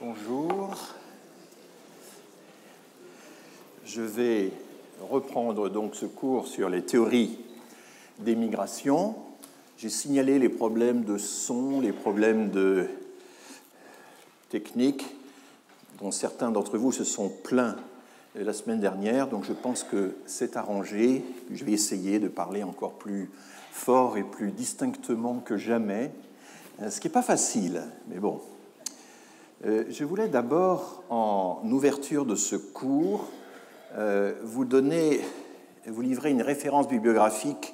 Bonjour. Je vais reprendre donc ce cours sur les théories des migrations. J'ai signalé les problèmes de son, les problèmes de technique, dont certains d'entre vous se sont plaints la semaine dernière, donc je pense que c'est arrangé. Je vais essayer de parler encore plus fort et plus distinctement que jamais, ce qui n'est pas facile, mais bon. Je voulais d'abord, en ouverture de ce cours, vous livrer une référence bibliographique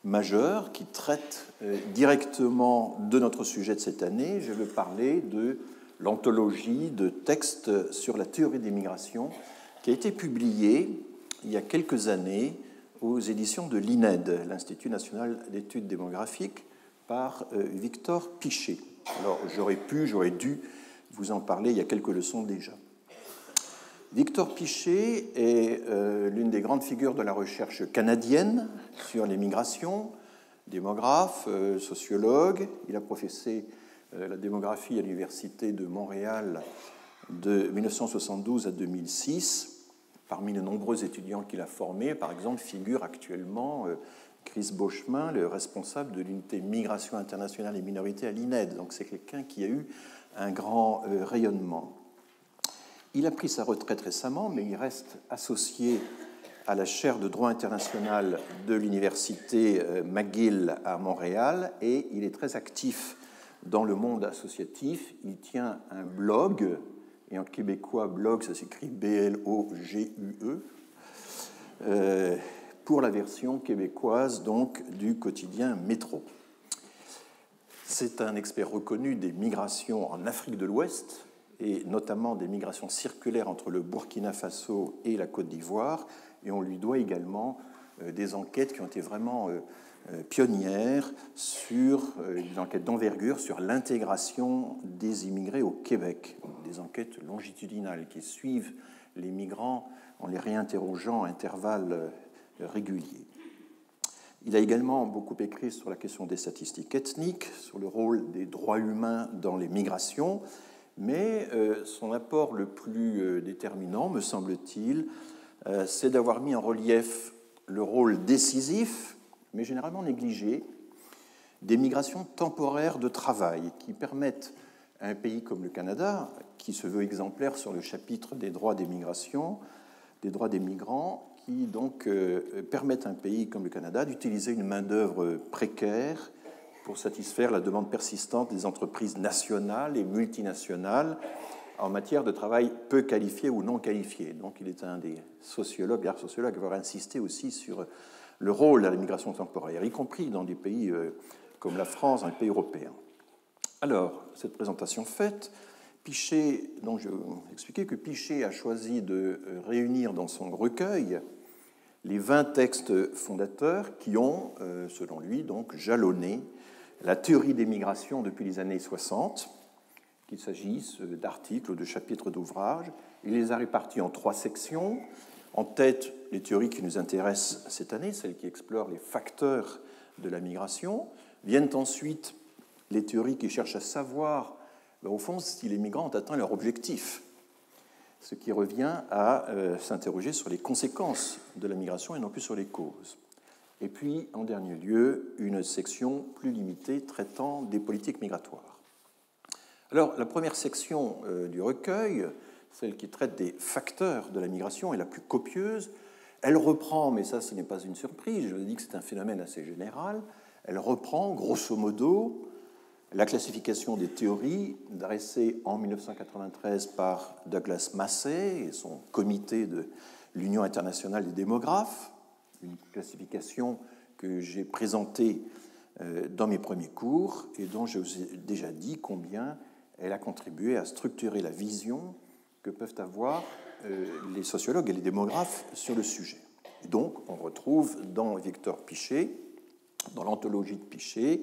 majeure qui traite directement de notre sujet de cette année. Je veux parler de l'anthologie de textes sur la théorie des migrations qui a été publiée il y a quelques années aux éditions de l'INED, l'Institut national d'études démographiques, par Victor Pichet. Alors, j'aurais dû vous en parler il y a quelques leçons déjà. Victor Pichet est l'une des grandes figures de la recherche canadienne sur les migrations, démographe, sociologue. Il a professé la démographie à l'Université de Montréal de 1972 à 2006. Parmi les nombreux étudiants qu'il a formés, par exemple, figure actuellement Chris Beauchemin, le responsable de l'unité Migration internationale et minorités à l'INED. Donc c'est quelqu'un qui a eu un grand rayonnement. Il a pris sa retraite récemment, mais il reste associé à la chaire de droit international de l'université McGill à Montréal et il est très actif dans le monde associatif. Il tient un blog, et en québécois, blog, ça s'écrit B-L-O-G-U-E, pour la version québécoise donc du quotidien Métro. C'est un expert reconnu des migrations en Afrique de l'Ouest, et notamment des migrations circulaires entre le Burkina Faso et la Côte d'Ivoire, et on lui doit également des enquêtes qui ont été vraiment pionnières, des enquêtes d'envergure sur l'intégration des immigrés au Québec, des enquêtes longitudinales qui suivent les migrants en les réinterrogeant à intervalles réguliers. Il a également beaucoup écrit sur la question des statistiques ethniques, sur le rôle des droits humains dans les migrations, mais son apport le plus déterminant, me semble-t-il, c'est d'avoir mis en relief le rôle décisif, mais généralement négligé, des migrations temporaires de travail qui permettent à un pays comme le Canada, qui se veut exemplaire sur le chapitre des droits des migrations, des droits des migrants, qui donc permettent à un pays comme le Canada d'utiliser une main-d'œuvre précaire pour satisfaire la demande persistante des entreprises nationales et multinationales en matière de travail peu qualifié ou non qualifié. Donc il est un des sociologues, art sociologues, à avoir insisté aussi sur le rôle de la migration temporaire, y compris dans des pays comme la France, dans les pays européens. Alors, cette présentation faite, Pichet, donc je vais vous expliquer que Pichet a choisi de réunir dans son recueil les 20 textes fondateurs qui ont, selon lui, donc jalonné la théorie des migrations depuis les années 60, qu'il s'agisse d'articles ou de chapitres d'ouvrages. Il les a répartis en 3 sections. En tête, les théories qui nous intéressent cette année, celles qui explorent les facteurs de la migration. Viennent ensuite les théories qui cherchent à savoir, au fond, si les migrants ont atteint leur objectif, ce qui revient à s'interroger sur les conséquences de la migration et non plus sur les causes. Et puis, en dernier lieu, une section plus limitée traitant des politiques migratoires. Alors, la première section du recueil, celle qui traite des facteurs de la migration, est la plus copieuse. Elle reprend, mais ça, ce n'est pas une surprise, je vous ai dit que c'est un phénomène assez général, elle reprend, grosso modo, la classification des théories dressée en 1993 par Douglas Massey et son comité de l'Union internationale des démographes, une classification que j'ai présentée dans mes premiers cours et dont je vous ai déjà dit combien elle a contribué à structurer la vision que peuvent avoir les sociologues et les démographes sur le sujet. Et donc, on retrouve dans Victor Pichet, dans l'anthologie de Pichet,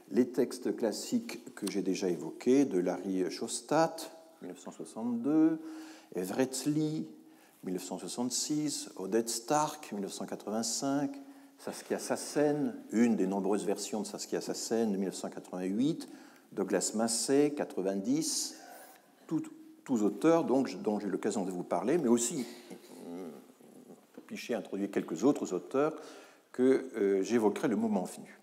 les textes classiques que j'ai déjà évoqués, de Larry Shostat, 1962, Everett Lee, 1966, Odette Stark, 1985, Saskia Sassen, une des nombreuses versions de Saskia Sassen de 1988, Douglas Massey, 90, tous auteurs dont j'ai l'occasion de vous parler, mais aussi Pichet introduit quelques autres auteurs que j'évoquerai le moment venu.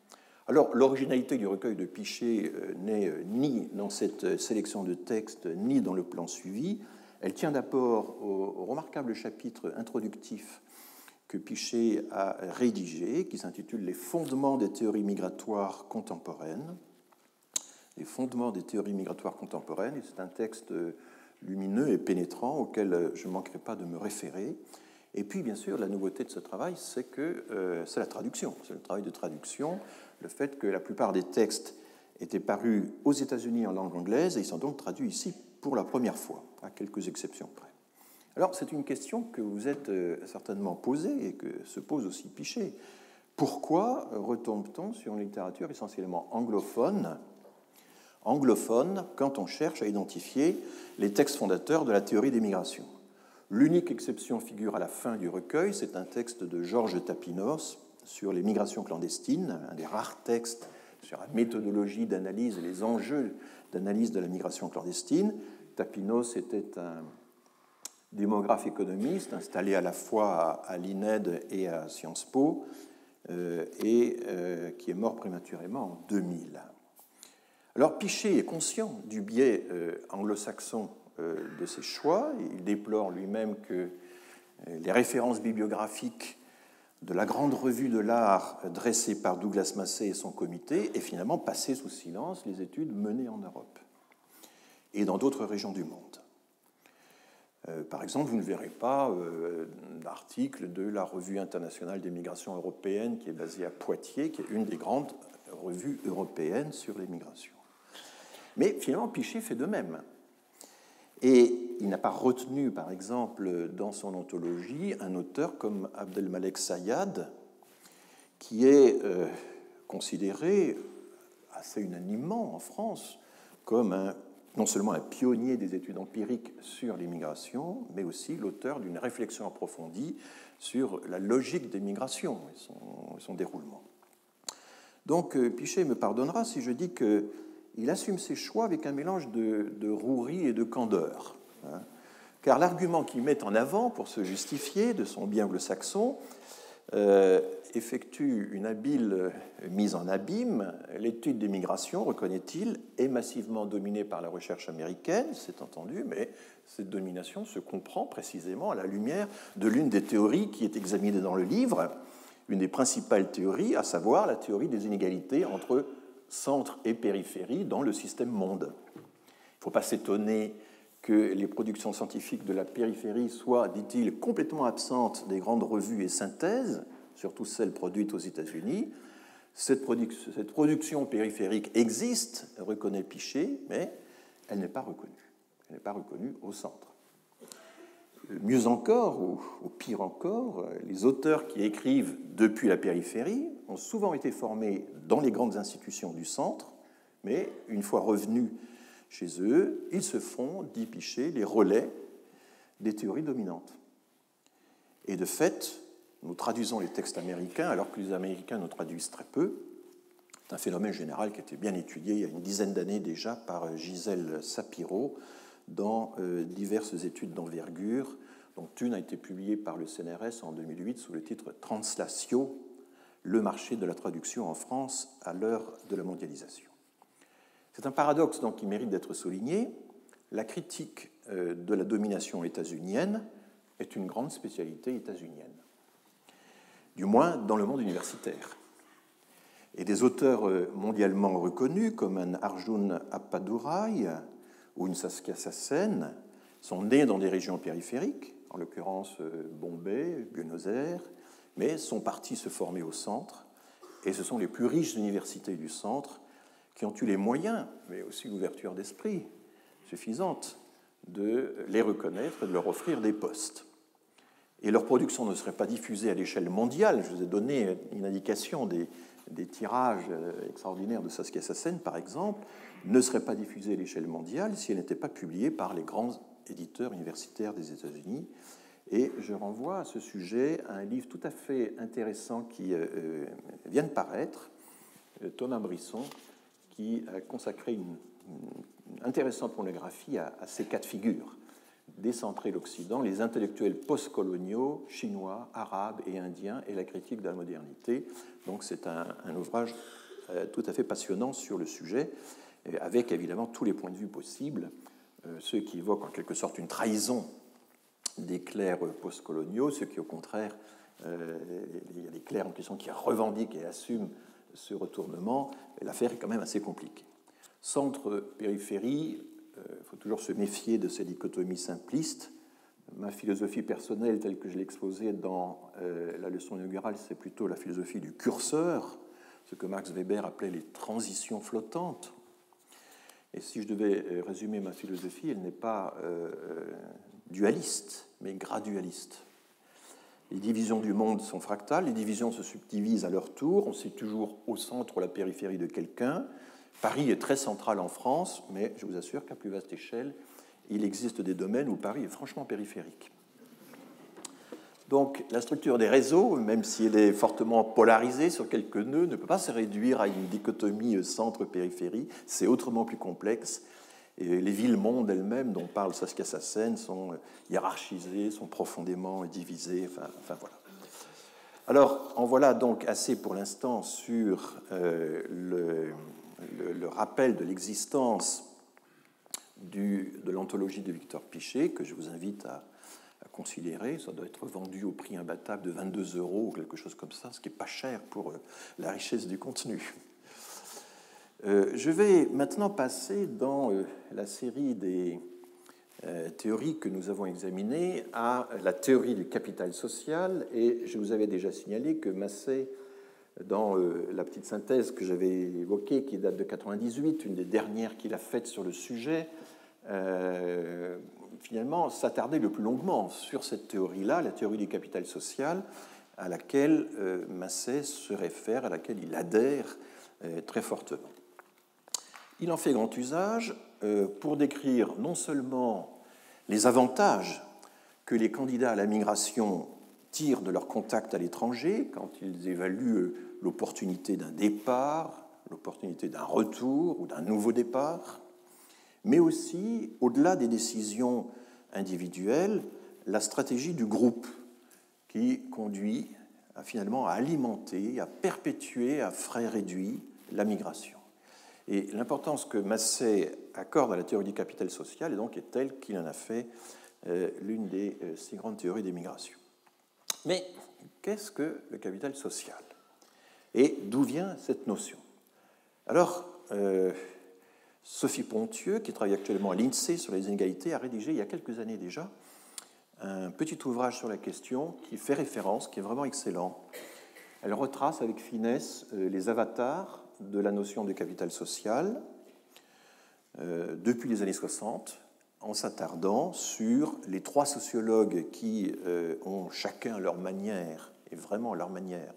Alors, l'originalité du recueil de Pichet n'est ni dans cette sélection de textes, ni dans le plan suivi. Elle tient d'abord au remarquable chapitre introductif que Pichet a rédigé, qui s'intitule « Les fondements des théories migratoires contemporaines ». Les fondements des théories migratoires contemporaines, et c'est un texte lumineux et pénétrant auquel je ne manquerai pas de me référer. Et puis, bien sûr, la nouveauté de ce travail, c'est que c'est la traduction, c'est le travail de traduction, le fait que la plupart des textes étaient parus aux États-Unis en langue anglaise et ils sont donc traduits ici pour la première fois, à quelques exceptions près. Alors, c'est une question que vous êtes certainement posée et que se pose aussi Pichet. Pourquoi retombe-t-on sur une littérature essentiellement anglophone quand on cherche à identifier les textes fondateurs de la théorie des migrations? L'unique exception figure à la fin du recueil, c'est un texte de Georges Tapinos sur les migrations clandestines, un des rares textes sur la méthodologie d'analyse et les enjeux d'analyse de la migration clandestine. Tapinos était un démographe économiste installé à la fois à l'INED et à Sciences Po, et qui est mort prématurément en 2000. Alors Pichet est conscient du biais anglo-saxon de ses choix. Il déplore lui-même que les références bibliographiques de la grande revue de l'art dressée par Douglas Massey et son comité aient finalement passé sous silence les études menées en Europe et dans d'autres régions du monde. Par exemple, vous ne verrez pas d'article de la Revue internationale des migrations européennes qui est basée à Poitiers, qui est une des grandes revues européennes sur les migrations. Mais finalement, Pichet fait de même. Et il n'a pas retenu, par exemple, dans son anthologie, un auteur comme Abdelmalek Sayad, qui est considéré assez unanimement en France comme non seulement un pionnier des études empiriques sur les migrations, mais aussi l'auteur d'une réflexion approfondie sur la logique des migrations et son déroulement. Donc, Pichet me pardonnera si je dis qu'il assume ses choix avec un mélange de rouerie et de candeur. Car l'argument qu'il met en avant pour se justifier de son biais anglo-saxon effectue une habile mise en abîme. L'étude des migrations, reconnaît-il, est massivement dominée par la recherche américaine, c'est entendu, mais cette domination se comprend précisément à la lumière de l'une des théories qui est examinée dans le livre, une des principales théories, à savoir la théorie des inégalités entre centre et périphérie dans le système monde. Il ne faut pas s'étonner que les productions scientifiques de la périphérie soient, dit-il, complètement absentes des grandes revues et synthèses, surtout celles produites aux États-Unis. Cette production périphérique existe, reconnaît Pichet, mais elle n'est pas reconnue. Elle n'est pas reconnue au centre. Mieux encore, ou pire encore, les auteurs qui écrivent depuis la périphérie ont souvent été formés dans les grandes institutions du centre, mais une fois revenus chez eux, ils se font, dit Pichet, les relais des théories dominantes. Et de fait, nous traduisons les textes américains alors que les Américains nous traduisent très peu. C'est un phénomène général qui a été bien étudié il y a une dizaine d'années déjà par Gisèle Sapiro dans diverses études d'envergure, dont une a été publiée par le CNRS en 2008 sous le titre « Translatio, le marché de la traduction en France à l'heure de la mondialisation ». C'est un paradoxe donc qui mérite d'être souligné. La critique de la domination états-unienne est une grande spécialité états-unienne, du moins dans le monde universitaire. Et des auteurs mondialement reconnus comme un Arjun Appadurai ou une Saskia Sassen sont nés dans des régions périphériques, en l'occurrence Bombay, Buenos Aires, mais sont partis se former au centre, et ce sont les plus riches universités du centre qui ont eu les moyens, mais aussi l'ouverture d'esprit suffisante, de les reconnaître et de leur offrir des postes. Et leur production ne serait pas diffusée à l'échelle mondiale. Je vous ai donné une indication des tirages extraordinaires de Saskia Sassen, par exemple, ne serait pas diffusée à l'échelle mondiale si elle n'était pas publiée par les grands éditeurs universitaires des États-Unis. Et je renvoie à ce sujet à un livre tout à fait intéressant qui vient de paraître, Thomas Brisson, qui a consacré une intéressante monographie à ces cas de figure. Décentrer l'Occident, les intellectuels postcoloniaux, chinois, arabes et indiens et la critique de la modernité. Donc c'est un ouvrage tout à fait passionnant sur le sujet, avec évidemment tous les points de vue possibles, ceux qui évoquent en quelque sorte une trahison des clercs postcoloniaux, ceux qui au contraire, il y a des clercs en question qui revendiquent et assument ce retournement. L'affaire est quand même assez compliquée. Centre-périphérie, il faut toujours se méfier de ces dichotomies simplistes. Ma philosophie personnelle, telle que je l'ai exposée dans la leçon inaugurale, c'est plutôt la philosophie du curseur, ce que Max Weber appelait les transitions flottantes. Et si je devais résumer ma philosophie, elle n'est pas dualiste, mais gradualiste. Les divisions du monde sont fractales, les divisions se subdivisent à leur tour, on sait toujours au centre ou à la périphérie de quelqu'un. Paris est très central en France, mais je vous assure qu'à plus vaste échelle, il existe des domaines où Paris est franchement périphérique. Donc la structure des réseaux, même si elle est fortement polarisée sur quelques nœuds, ne peut pas se réduire à une dichotomie centre-périphérie, c'est autrement plus complexe. Et les villes-mondes elles-mêmes, dont parle Saskia Sassen, sont hiérarchisées, sont profondément divisées, enfin voilà. Alors, en voilà donc assez pour l'instant sur le rappel de l'existence de l'anthologie de Victor Pichet, que je vous invite à considérer. Ça doit être vendu au prix imbattable de 22 € ou quelque chose comme ça, ce qui n'est pas cher pour la richesse du contenu. Je vais maintenant passer dans la série des théories que nous avons examinées à la théorie du capital social, et je vous avais déjà signalé que Massey, dans la petite synthèse que j'avais évoquée, qui date de 1998, une des dernières qu'il a faites sur le sujet, finalement s'attardait le plus longuement sur cette théorie-là, la théorie du capital social, à laquelle Massey se réfère, à laquelle il adhère très fortement. Il en fait grand usage pour décrire non seulement les avantages que les candidats à la migration tirent de leur contact à l'étranger, quand ils évaluent l'opportunité d'un départ, l'opportunité d'un retour ou d'un nouveau départ, mais aussi, au-delà des décisions individuelles, la stratégie du groupe qui conduit finalement à alimenter, à perpétuer à frais réduits la migration. Et l'importance que Massey accorde à la théorie du capital social est telle qu'il en a fait l'une des six grandes théories des migrations. Mais qu'est-ce que le capital social? Et d'où vient cette notion? Alors, Sophie Pontieux, qui travaille actuellement à l'INSEE sur les inégalités, a rédigé il y a quelques années déjà un petit ouvrage sur la question qui fait référence, qui est vraiment excellent. Elle retrace avec finesse les avatars de la notion de capital social depuis les années 60, en s'attardant sur les trois sociologues qui ont chacun leur manière, et vraiment leur manière,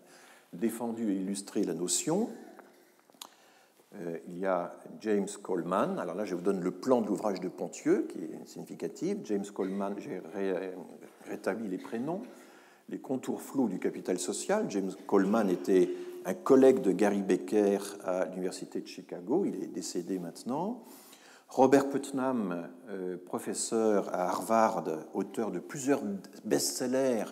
défendu et illustré la notion. Il y a James Coleman. Alors là, je vous donne le plan de l'ouvrage de Pontieux, qui est significatif. James Coleman, j'ai rétabli les prénoms. Les contours flous du capital social. James Coleman était un collègue de Gary Becker à l'Université de Chicago. Il est décédé maintenant. Robert Putnam, professeur à Harvard, auteur de plusieurs best-sellers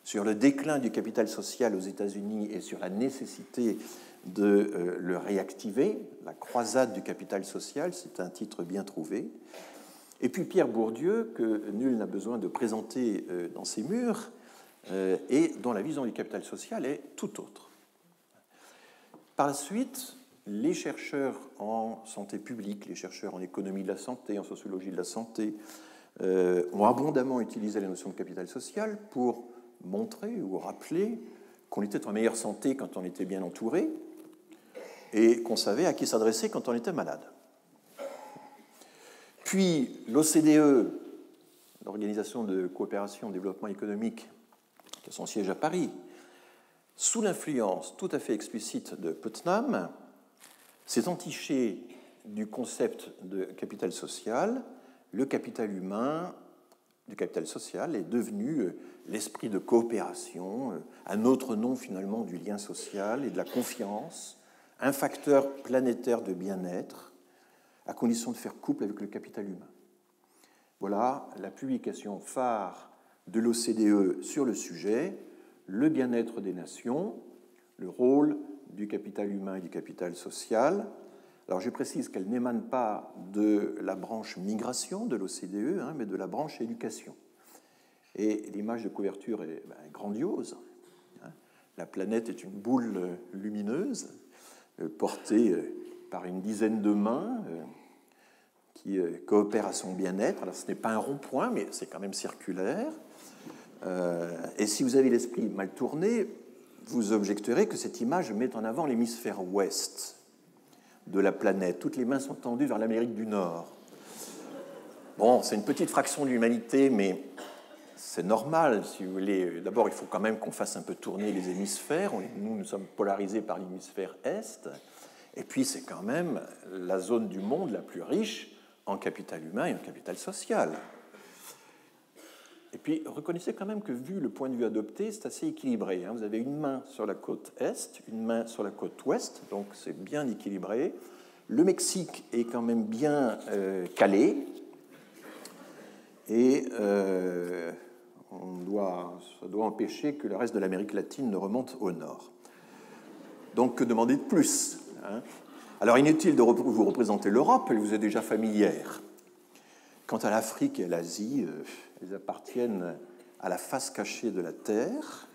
sur le déclin du capital social aux États-Unis et sur la nécessité de le réactiver. La croisade du capital social, c'est un titre bien trouvé. Et puis Pierre Bourdieu, que nul n'a besoin de présenter dans ses murs, et dont la vision du capital social est tout autre. Par la suite, les chercheurs en santé publique, les chercheurs en économie de la santé, en sociologie de la santé, ont abondamment utilisé la notion de capital social pour montrer ou rappeler qu'on était en meilleure santé quand on était bien entouré et qu'on savait à qui s'adresser quand on était malade. Puis l'OCDE, l'Organisation de coopération et de développement économique, qui a son siège à Paris, sous l'influence tout à fait explicite de Putnam, s'est entiché du concept de capital social. Le capital humain du capital social est devenu l'esprit de coopération, un autre nom finalement du lien social et de la confiance, un facteur planétaire de bien-être, à condition de faire couple avec le capital humain. Voilà la publication phare de l'OCDE sur le sujet, le bien-être des nations, le rôle du capital humain et du capital social. Alors je précise qu'elle n'émane pas de la branche migration de l'OCDE, mais de la branche éducation. Et l'image de couverture est grandiose. La planète est une boule lumineuse portée par une dizaine de mains qui coopèrent à son bien-être. Alors ce n'est pas un rond-point, mais c'est quand même circulaire. Et si vous avez l'esprit mal tourné, vous objecterez que cette image met en avant l'hémisphère ouest de la planète. Toutes les mains sont tendues vers l'Amérique du Nord. Bon, c'est une petite fraction de l'humanité, mais c'est normal, si vous voulez. D'abord, il faut quand même qu'on fasse un peu tourner les hémisphères. Nous sommes polarisés par l'hémisphère Est. Et puis, c'est quand même la zone du monde la plus riche en capital humain et en capital social. Et puis, reconnaissez quand même que, vu le point de vue adopté, c'est assez équilibré. Vous avez une main sur la côte Est, une main sur la côte Ouest, donc c'est bien équilibré. Le Mexique est quand même bien calé. Et ça doit empêcher que le reste de l'Amérique latine ne remonte au nord. Donc, que demander de plus, Alors, inutile de vous représenter l'Europe, elle vous est déjà familière. Quant à l'Afrique et à l'Asie, elles appartiennent à la face cachée de la Terre.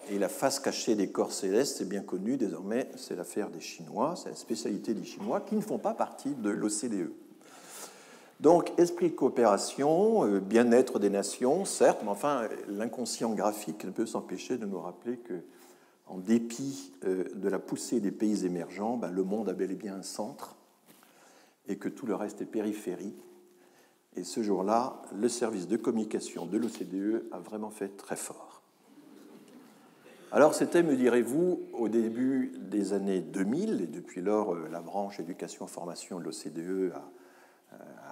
Et la face cachée des corps célestes, c'est bien connu, désormais, c'est l'affaire des Chinois, c'est la spécialité des Chinois, qui ne font pas partie de l'OCDE. Donc, esprit de coopération, bien-être des nations, certes, mais enfin, l'inconscient graphique ne peut s'empêcher de nous rappeler que, en dépit de la poussée des pays émergents, le monde a bel et bien un centre et que tout le reste est périphérie. Et ce jour-là, le service de communication de l'OCDE a vraiment fait très fort. Alors, c'était, me direz-vous, au début des années 2000, et depuis lors, la branche éducation-formation de l'OCDE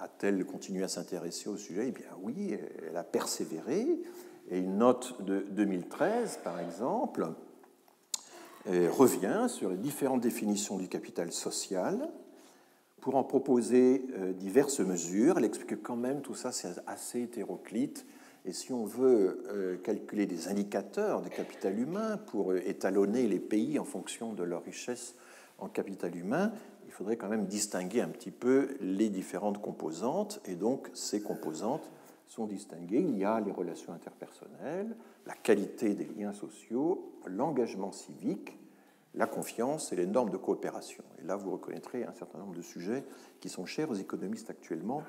a-t-elle continué à s'intéresser au sujet? Eh bien oui, elle a persévéré. Et une note de 2013, par exemple, revient sur les différentes définitions du capital social pour en proposer diverses mesures. Elle explique que quand même tout ça, c'est assez hétéroclite. Et si on veut calculer des indicateurs de capital humain pour étalonner les pays en fonction de leur richesse en capital humain, il faudrait quand même distinguer un petit peu les différentes composantes. Et donc, ces composantes sont distinguées. Il y a les relations interpersonnelles, la qualité des liens sociaux, l'engagement civique, la confiance et les normes de coopération. Et là, vous reconnaîtrez un certain nombre de sujets qui sont chers aux économistes actuellement,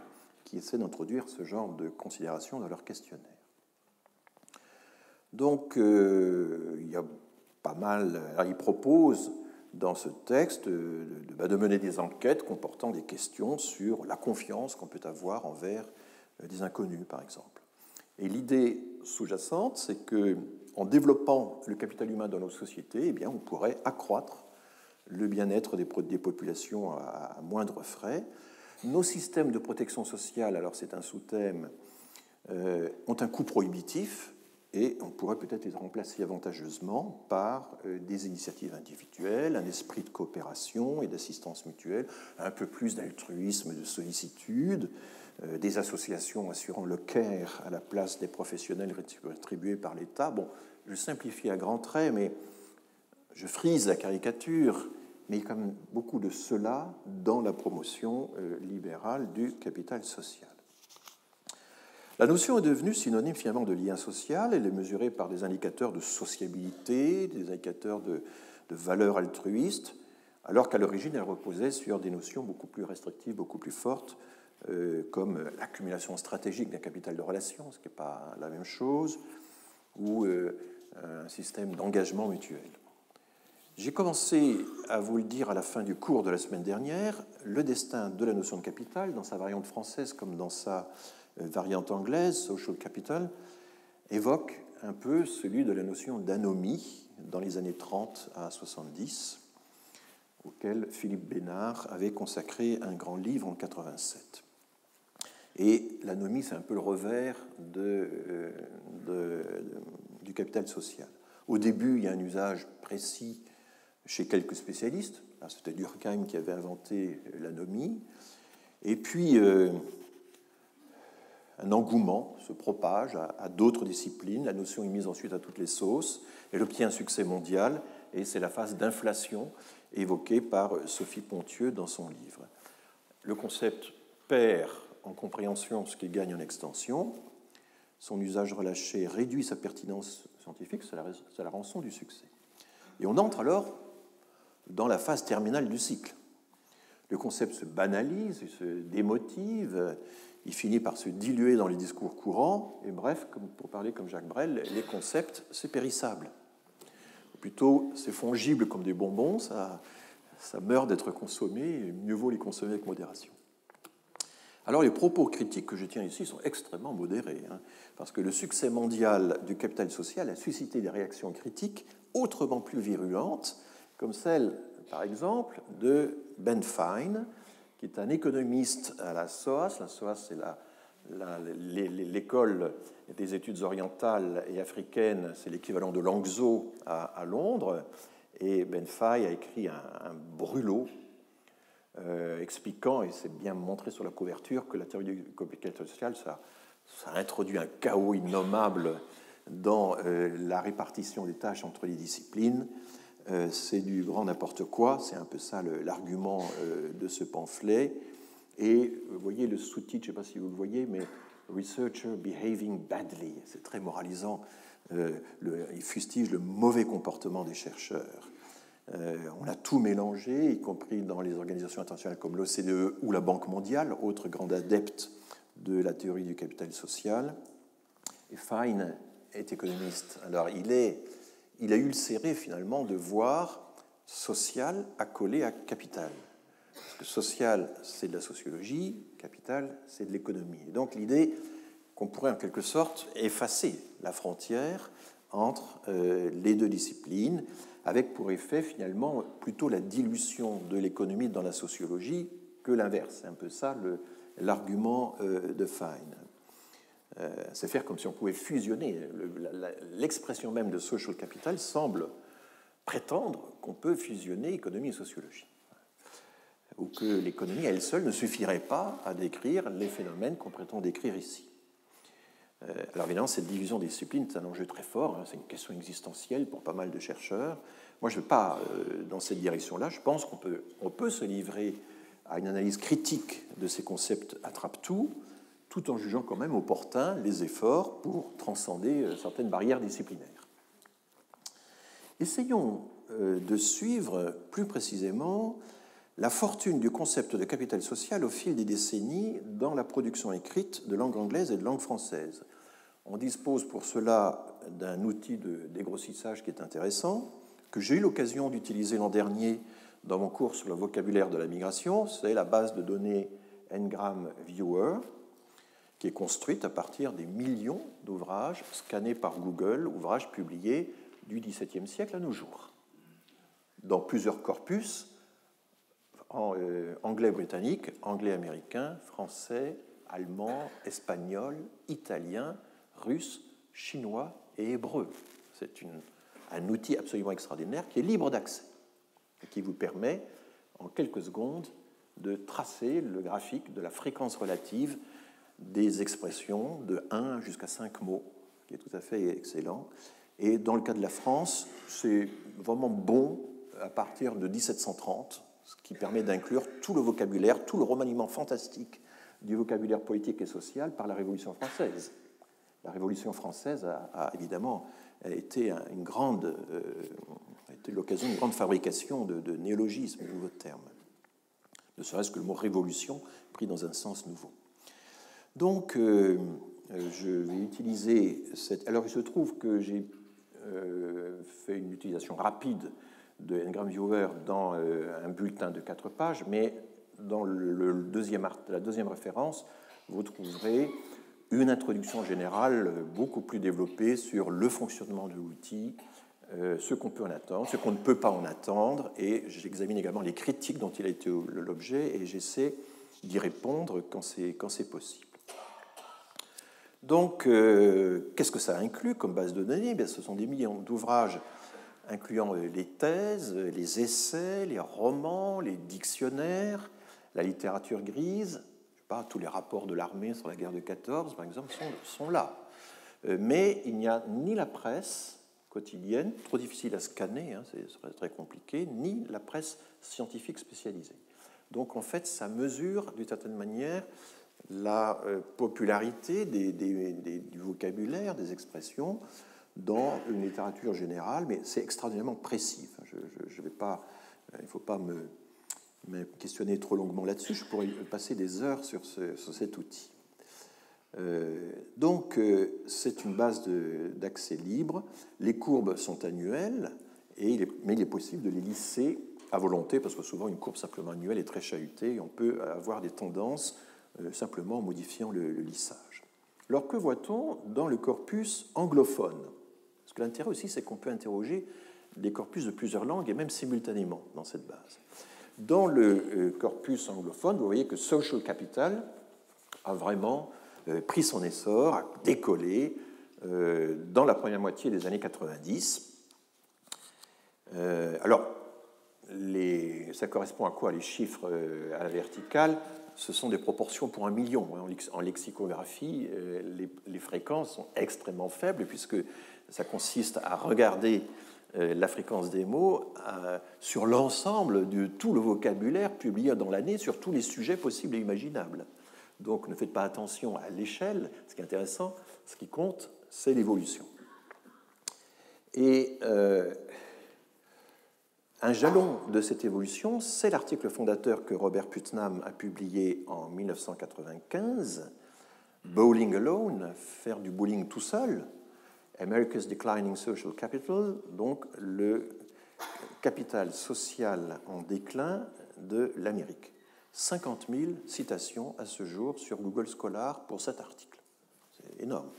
qui essaient d'introduire ce genre de considérations dans leur questionnaire. Donc, il y a pas mal... Alors, il propose, dans ce texte, de mener des enquêtes comportant des questions sur la confiance qu'on peut avoir envers des inconnus, par exemple. Et l'idée sous-jacente, c'est que en développant le capital humain dans nos sociétés, eh bien, on pourrait accroître le bien-être des populations à moindre frais. Nos systèmes de protection sociale, alors c'est un sous-thème, ont un coût prohibitif et on pourrait peut-être les remplacer avantageusement par des initiatives individuelles, un esprit de coopération et d'assistance mutuelle, un peu plus d'altruisme, de sollicitude, des associations assurant le care à la place des professionnels rétribués par l'État. Bon, je simplifie à grands traits, mais je frise la caricature, mais il y a quand même beaucoup de cela dans la promotion libérale du capital social. La notion est devenue synonyme finalement de lien social. Elle est mesurée par des indicateurs de sociabilité, des indicateurs de valeur altruiste, alors qu'à l'origine, elle reposait sur des notions beaucoup plus restrictives, beaucoup plus fortes, comme l'accumulation stratégique d'un capital de relations, ce qui n'est pas la même chose, ou un système d'engagement mutuel. J'ai commencé à vous le dire à la fin du cours de la semaine dernière, le destin de la notion de capital, dans sa variante française comme dans sa variante anglaise, social capital, évoque un peu celui de la notion d'anomie dans les années 30 à 70, auquel Philippe Bénard avait consacré un grand livre en 87. Et l'anomie, c'est un peu le revers du capital social. Au début, il y a un usage précis chez quelques spécialistes. C'était Durkheim qui avait inventé l'anomie. Et puis, un engouement se propage à d'autres disciplines. La notion est mise ensuite à toutes les sauces. Elle obtient un succès mondial, et c'est la phase d'inflation évoquée par Sophie Pontieux dans son livre. Le concept perd en compréhension ce qu'il gagne en extension. Son usage relâché réduit sa pertinence scientifique, c'est la rançon du succès. Et on entre alors dans la phase terminale du cycle. Le concept se banalise, il se démotive, il finit par se diluer dans les discours courants, et bref, pour parler comme Jacques Brel, les concepts, c'est périssable. Ou plutôt, c'est fongible comme des bonbons, ça meurt d'être consommé, et mieux vaut les consommer avec modération. Alors les propos critiques que je tiens ici sont extrêmement modérés, parce que le succès mondial du capital social a suscité des réactions critiques autrement plus virulentes, comme celle, par exemple, de Ben Fine, qui est un économiste à la SOAS. La SOAS, c'est l'école des études orientales et africaines, c'est l'équivalent de l'ANGZO à Londres. Et Ben Fine a écrit un brûlot expliquant, et c'est bien montré sur la couverture, que la théorie du capital social, ça a introduit un chaos innommable dans la répartition des tâches entre les disciplines. C'est du grand n'importe quoi, c'est un peu ça l'argument de ce pamphlet. Et vous voyez le sous-titre, je ne sais pas si vous le voyez, mais « Researcher behaving badly », c'est très moralisant, il fustige le mauvais comportement des chercheurs. On a tout mélangé, y compris dans les organisations internationales comme l'OCDE ou la Banque mondiale, autre grande adepte de la théorie du capital social. Et Fine est économiste. Alors il a ulcéré finalement de voir social accolé à capital. Parce que social, c'est de la sociologie, capital, c'est de l'économie. Et donc l'idée qu'on pourrait en quelque sorte effacer la frontière entre les deux disciplines, avec pour effet finalement plutôt la dilution de l'économie dans la sociologie que l'inverse. C'est un peu ça l'argument de Fine. C'est faire comme si on pouvait fusionner. L'expression même de social capital semble prétendre qu'on peut fusionner économie et sociologie, ou que l'économie à elle seule ne suffirait pas à décrire les phénomènes qu'on prétend décrire ici. Alors évidemment, cette division des disciplines, c'est un enjeu très fort, c'est une question existentielle pour pas mal de chercheurs. Moi, je ne vais pas dans cette direction-là. Je pense qu'on peut se livrer à une analyse critique de ces concepts attrape-tout, tout en jugeant quand même opportun les efforts pour transcender certaines barrières disciplinaires. Essayons de suivre plus précisément la fortune du concept de capital social au fil des décennies dans la production écrite de langue anglaise et de langue française. On dispose pour cela d'un outil de dégrossissage qui est intéressant, que j'ai eu l'occasion d'utiliser l'an dernier dans mon cours sur le vocabulaire de la migration. C'est la base de données Ngram Viewer, qui est construite à partir des millions d'ouvrages scannés par Google, ouvrages publiés du XVIIe siècle à nos jours, dans plusieurs corpus, anglais-britannique, anglais-américain, français, allemand, espagnol, italien, russe, chinois et hébreu. C'est un outil absolument extraordinaire qui est libre d'accès et qui vous permet, en quelques secondes, de tracer le graphique de la fréquence relative des expressions de 1 jusqu'à 5 mots, qui est tout à fait excellent. Et dans le cas de la France, c'est vraiment bon à partir de 1730, ce qui permet d'inclure tout le vocabulaire, tout le remaniement fantastique du vocabulaire politique et social par la Révolution française. La Révolution française a évidemment été l'occasion d'une grande fabrication de néologismes, de nouveaux termes. Ne serait-ce que le mot révolution pris dans un sens nouveau. Donc, je vais utiliser cette... Alors, il se trouve que j'ai fait une utilisation rapide de Ngram Viewer dans un bulletin de 4 pages, mais dans la deuxième référence, vous trouverez une introduction générale beaucoup plus développée sur le fonctionnement de l'outil, ce qu'on peut en attendre, ce qu'on ne peut pas en attendre, et j'examine également les critiques dont il a été l'objet, et j'essaie d'y répondre quand c'est possible. Donc, qu'est-ce que ça inclut comme base de données? Bien, ce sont des millions d'ouvrages incluant les thèses, les essais, les romans, les dictionnaires, la littérature grise, pas, tous les rapports de l'armée sur la guerre de 14, par exemple, sont là. Mais il n'y a ni la presse quotidienne, trop difficile à scanner, hein, ce serait très compliqué, ni la presse scientifique spécialisée. Donc en fait, ça mesure d'une certaine manière la popularité du vocabulaire, des expressions dans une littérature générale, mais c'est extraordinairement précis. Enfin, je vais pas, il ne faut pas me questionner trop longuement là-dessus, je pourrais passer des heures sur cet outil. Donc, c'est une base d'accès libre. Les courbes sont annuelles, mais il est possible de les lisser à volonté, parce que souvent, une courbe simplement annuelle est très chahutée, et on peut avoir des tendances simplement en modifiant le lissage. Alors, que voit-on dans le corpus anglophone? Parce que l'intérêt aussi, c'est qu'on peut interroger des corpus de plusieurs langues, et même simultanément dans cette base. Dans le corpus anglophone, vous voyez que Social Capital a vraiment pris son essor, a décollé dans la première moitié des années 90. Alors, ça correspond à quoi les chiffres à la verticale? Ce sont des proportions pour 1 million. En lexicographie, les fréquences sont extrêmement faibles puisque ça consiste à regarder la fréquence des mots sur l'ensemble de tout le vocabulaire publié dans l'année sur tous les sujets possibles et imaginables. Donc ne faites pas attention à l'échelle. Ce qui est intéressant, ce qui compte, c'est l'évolution. Et un jalon de cette évolution, c'est l'article fondateur que Robert Putnam a publié en 1995, Bowling Alone, faire du bowling tout seul, America's Declining Social Capital, donc le capital social en déclin de l'Amérique. 50 000 citations à ce jour sur Google Scholar pour cet article. C'est énorme.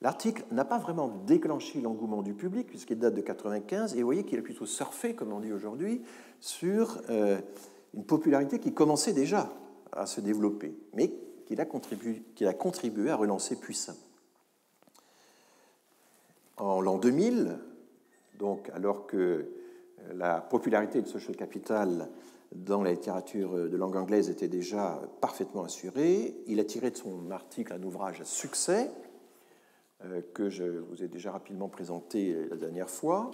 L'article n'a pas vraiment déclenché l'engouement du public, puisqu'il date de 1995, et vous voyez qu'il a plutôt surfé, comme on dit aujourd'hui, sur une popularité qui commençait déjà à se développer, mais qu'il a contribué à relancer puissamment. En l'an 2000, donc alors que la popularité de Social Capital dans la littérature de langue anglaise était déjà parfaitement assurée, il a tiré de son article un ouvrage à succès que je vous ai déjà rapidement présenté la dernière fois,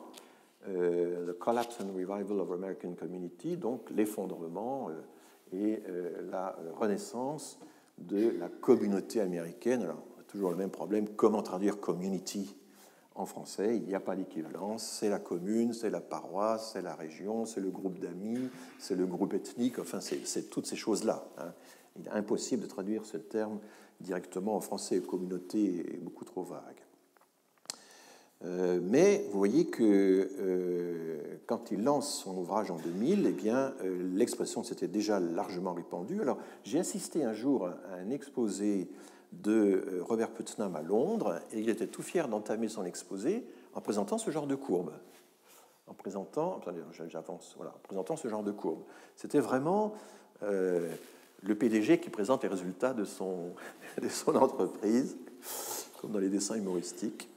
The Collapse and Revival of American Community, donc l'effondrement et la renaissance de la communauté américaine. Alors, on a toujours le même problème, comment traduire community en français? Il n'y a pas d'équivalence, c'est la commune, c'est la paroisse, c'est la région, c'est le groupe d'amis, c'est le groupe ethnique, enfin c'est toutes ces choses-là. Hein. Il est impossible de traduire ce terme directement en français. Communauté est beaucoup trop vague. Mais vous voyez que quand il lance son ouvrage en 2000, eh bien, l'expression s'était déjà largement répandue. Alors, j'ai assisté un jour à un exposé de Robert Putnam à Londres, et il était tout fier d'entamer son exposé en présentant ce genre de courbe. En présentant ce genre de courbe. C'était vraiment le PDG qui présente les résultats de son entreprise, comme dans les dessins humoristiques.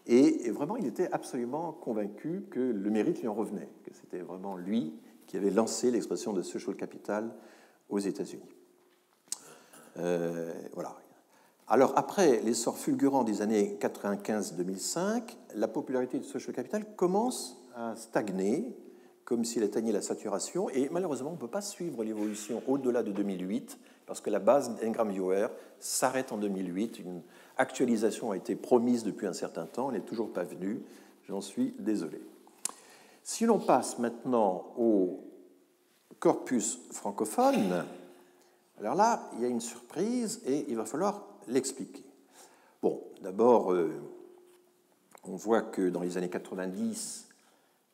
Et vraiment, il était absolument convaincu que le mérite lui en revenait, que c'était vraiment lui qui avait lancé l'expression de social capital aux États-Unis. Voilà. Alors, après l'essor fulgurant des années 95-2005, la popularité du social capital commence à stagner, comme s'il atteignait la saturation, et malheureusement, on ne peut pas suivre l'évolution au-delà de 2008, parce que la base d'Ingram-Viewer s'arrête en 2008. Une actualisation a été promise depuis un certain temps, elle n'est toujours pas venue, j'en suis désolé. Si l'on passe maintenant au corpus francophone, alors là, il y a une surprise et il va falloir l'expliquer. Bon, d'abord, on voit que dans les années 90,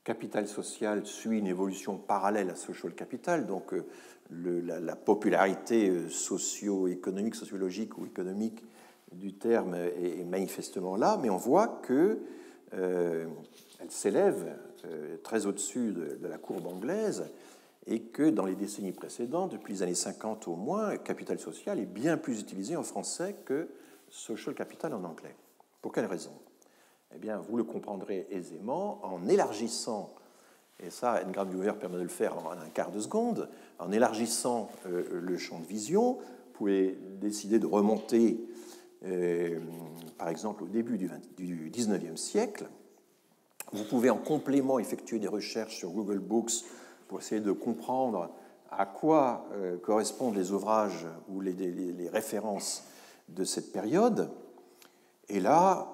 Capital social suit une évolution parallèle à Social Capital, donc la popularité socio-économique, sociologique ou économique du terme est manifestement là, mais on voit qu'elle s'élève très au-dessus de la courbe anglaise et que dans les décennies précédentes, depuis les années 50 au moins, Capital social est bien plus utilisé en français que Social Capital en anglais. Pour quelle raison ? Eh bien, vous le comprendrez aisément en élargissant Et ça, Ngram-Viewer permet de le faire en un quart de seconde. En élargissant le champ de vision, vous pouvez décider de remonter, par exemple, au début du 19e siècle. Vous pouvez en complément effectuer des recherches sur Google Books pour essayer de comprendre à quoi correspondent les ouvrages ou les références de cette période. Et là,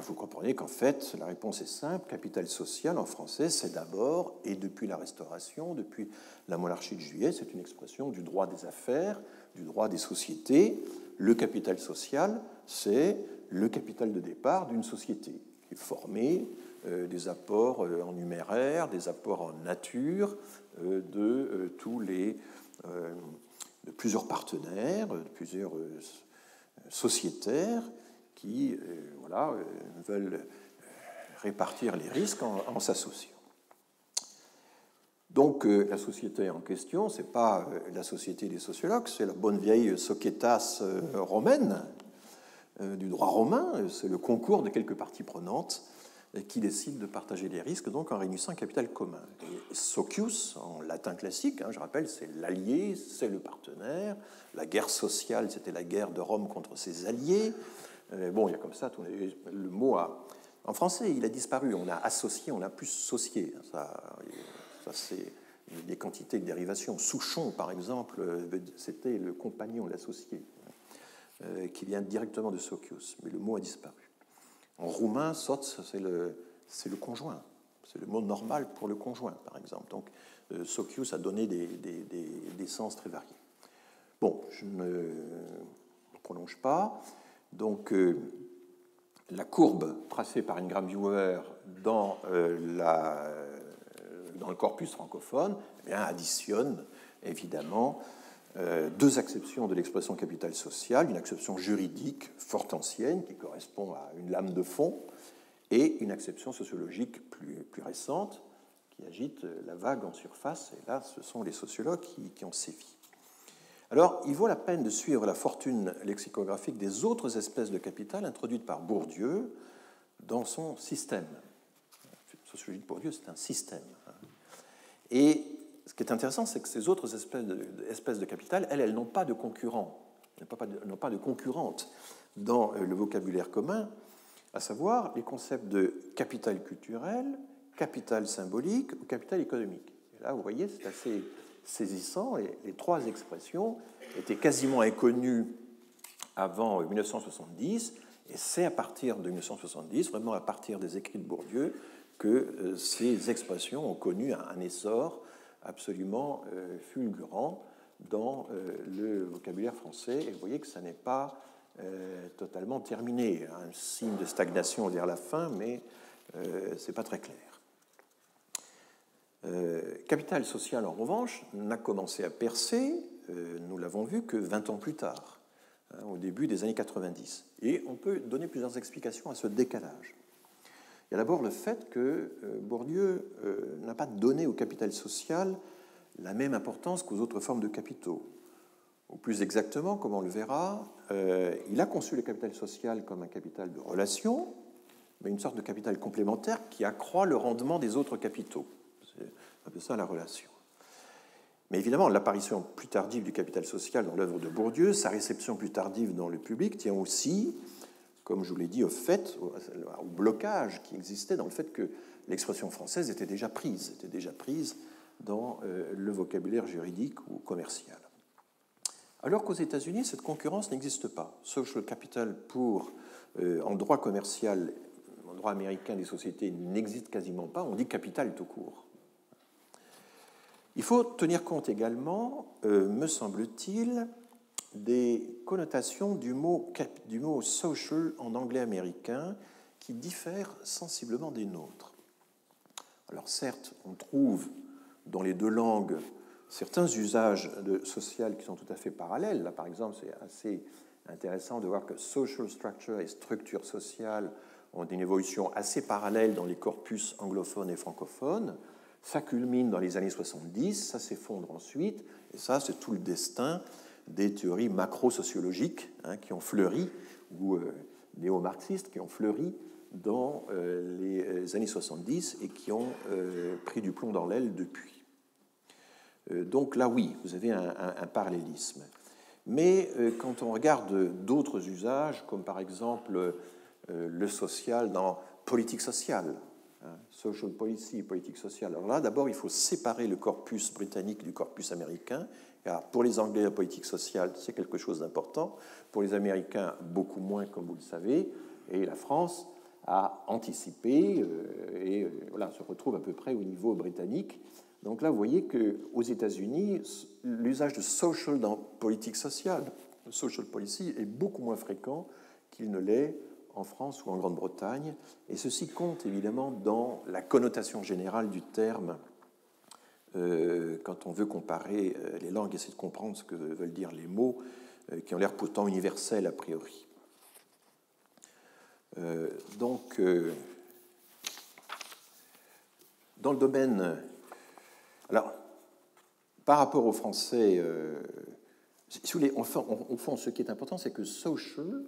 vous comprenez qu'en fait, la réponse est simple. Capital social, en français, c'est d'abord, et depuis la Restauration, depuis la monarchie de Juillet, c'est une expression du droit des affaires, du droit des sociétés. Le capital social, c'est le capital de départ d'une société qui est formé des apports en numéraire, des apports en nature, de plusieurs partenaires, de plusieurs sociétaires qui veulent répartir les risques en s'associant. Donc la société en question, ce n'est pas la société des sociologues, c'est la bonne vieille societas romaine, du droit romain, c'est le concours de quelques parties prenantes qui décident de partager les risques donc en réunissant un capital commun. Et socius, en latin classique, je rappelle, c'est l'allié, c'est le partenaire. La guerre sociale, c'était la guerre de Rome contre ses alliés. Bon, il y a comme ça, le mot en français, il a disparu. On a associé, on a plus socié. Ça c'est des quantités de dérivations. Souchon, par exemple, c'était le compagnon, l'associé, qui vient directement de socius, mais le mot a disparu. En roumain, soț, c'est le conjoint. C'est le mot normal pour le conjoint, par exemple. Donc, socius a donné des sens très variés. Bon, je ne prolonge pas. Donc, la courbe tracée par Ngram-Viewer dans le corpus francophone additionne évidemment deux acceptions de l'expression capital social, une acception juridique fort ancienne qui correspond à une lame de fond et une acception sociologique plus récente qui agite la vague en surface. Et là, ce sont les sociologues qui ont sévi. Alors, il vaut la peine de suivre la fortune lexicographique des autres espèces de capital introduites par Bourdieu dans son système. La sociologie de Bourdieu, c'est un système. Et ce qui est intéressant, c'est que ces autres espèces de capital, elles n'ont pas de concurrents, n'ont pas de concurrentes dans le vocabulaire commun, à savoir les concepts de capital culturel, capital symbolique ou capital économique. Et là, vous voyez, c'est assez saisissant. Et les trois expressions étaient quasiment inconnues avant 1970, et c'est à partir de 1970, vraiment à partir des écrits de Bourdieu, que ces expressions ont connu un essor absolument fulgurant dans le vocabulaire français. Et vous voyez que ça n'est pas totalement terminé. Un signe de stagnation vers la fin, mais ce n'est pas très clair. Capital social, en revanche, n'a commencé à percer, nous l'avons vu, que 20 ans plus tard, au début des années 90. Et on peut donner plusieurs explications à ce décalage. Il y a d'abord le fait que Bourdieu n'a pas donné au capital social la même importance qu'aux autres formes de capitaux. Ou plus exactement, comme on le verra, il a conçu le capital social comme un capital de relation, mais une sorte de capital complémentaire qui accroît le rendement des autres capitaux. C'est un peu ça la relation. Mais évidemment, l'apparition plus tardive du capital social dans l'œuvre de Bourdieu, sa réception plus tardive dans le public, tient aussi, comme je vous l'ai dit, au blocage qui existait dans le fait que l'expression française était déjà prise dans le vocabulaire juridique ou commercial. Alors qu'aux États-Unis, cette concurrence n'existe pas. Social capital en droit commercial, en droit américain des sociétés, n'existe quasiment pas. On dit capital tout court. Il faut tenir compte également, me semble-t-il, des connotations du mot social en anglais américain qui diffèrent sensiblement des nôtres. Alors certes, on trouve dans les deux langues certains usages de social qui sont tout à fait parallèles. Là, par exemple, c'est assez intéressant de voir que social structure et structure sociale ont une évolution assez parallèle dans les corpus anglophones et francophones. Ça culmine dans les années 70, ça s'effondre ensuite, et ça, c'est tout le destin des théories macro-sociologiques qui ont fleuri, où néo-marxistes qui ont fleuri dans les années 70 et qui ont pris du plomb dans l'aile depuis. Donc là, oui, vous avez un parallélisme. Mais quand on regarde d'autres usages, comme par exemple le social dans politique sociale, social policy, politique sociale, alors là, d'abord, il faut séparer le corpus britannique du corpus américain. Car pour les Anglais, la politique sociale, c'est quelque chose d'important. Pour les Américains, beaucoup moins, comme vous le savez. Et la France a anticipé et voilà, se retrouve à peu près au niveau britannique. Donc là, vous voyez qu'aux États-Unis, l'usage de social dans politique sociale, social policy, est beaucoup moins fréquent qu'il ne l'est en France ou en Grande-Bretagne. Et ceci compte évidemment dans la connotation générale du terme quand on veut comparer les langues, essayer de comprendre ce que veulent dire les mots qui ont l'air pourtant universels a priori. Donc, dans le domaine... Alors, par rapport aux Français, si vous voulez, au fond, ce qui est important, c'est que social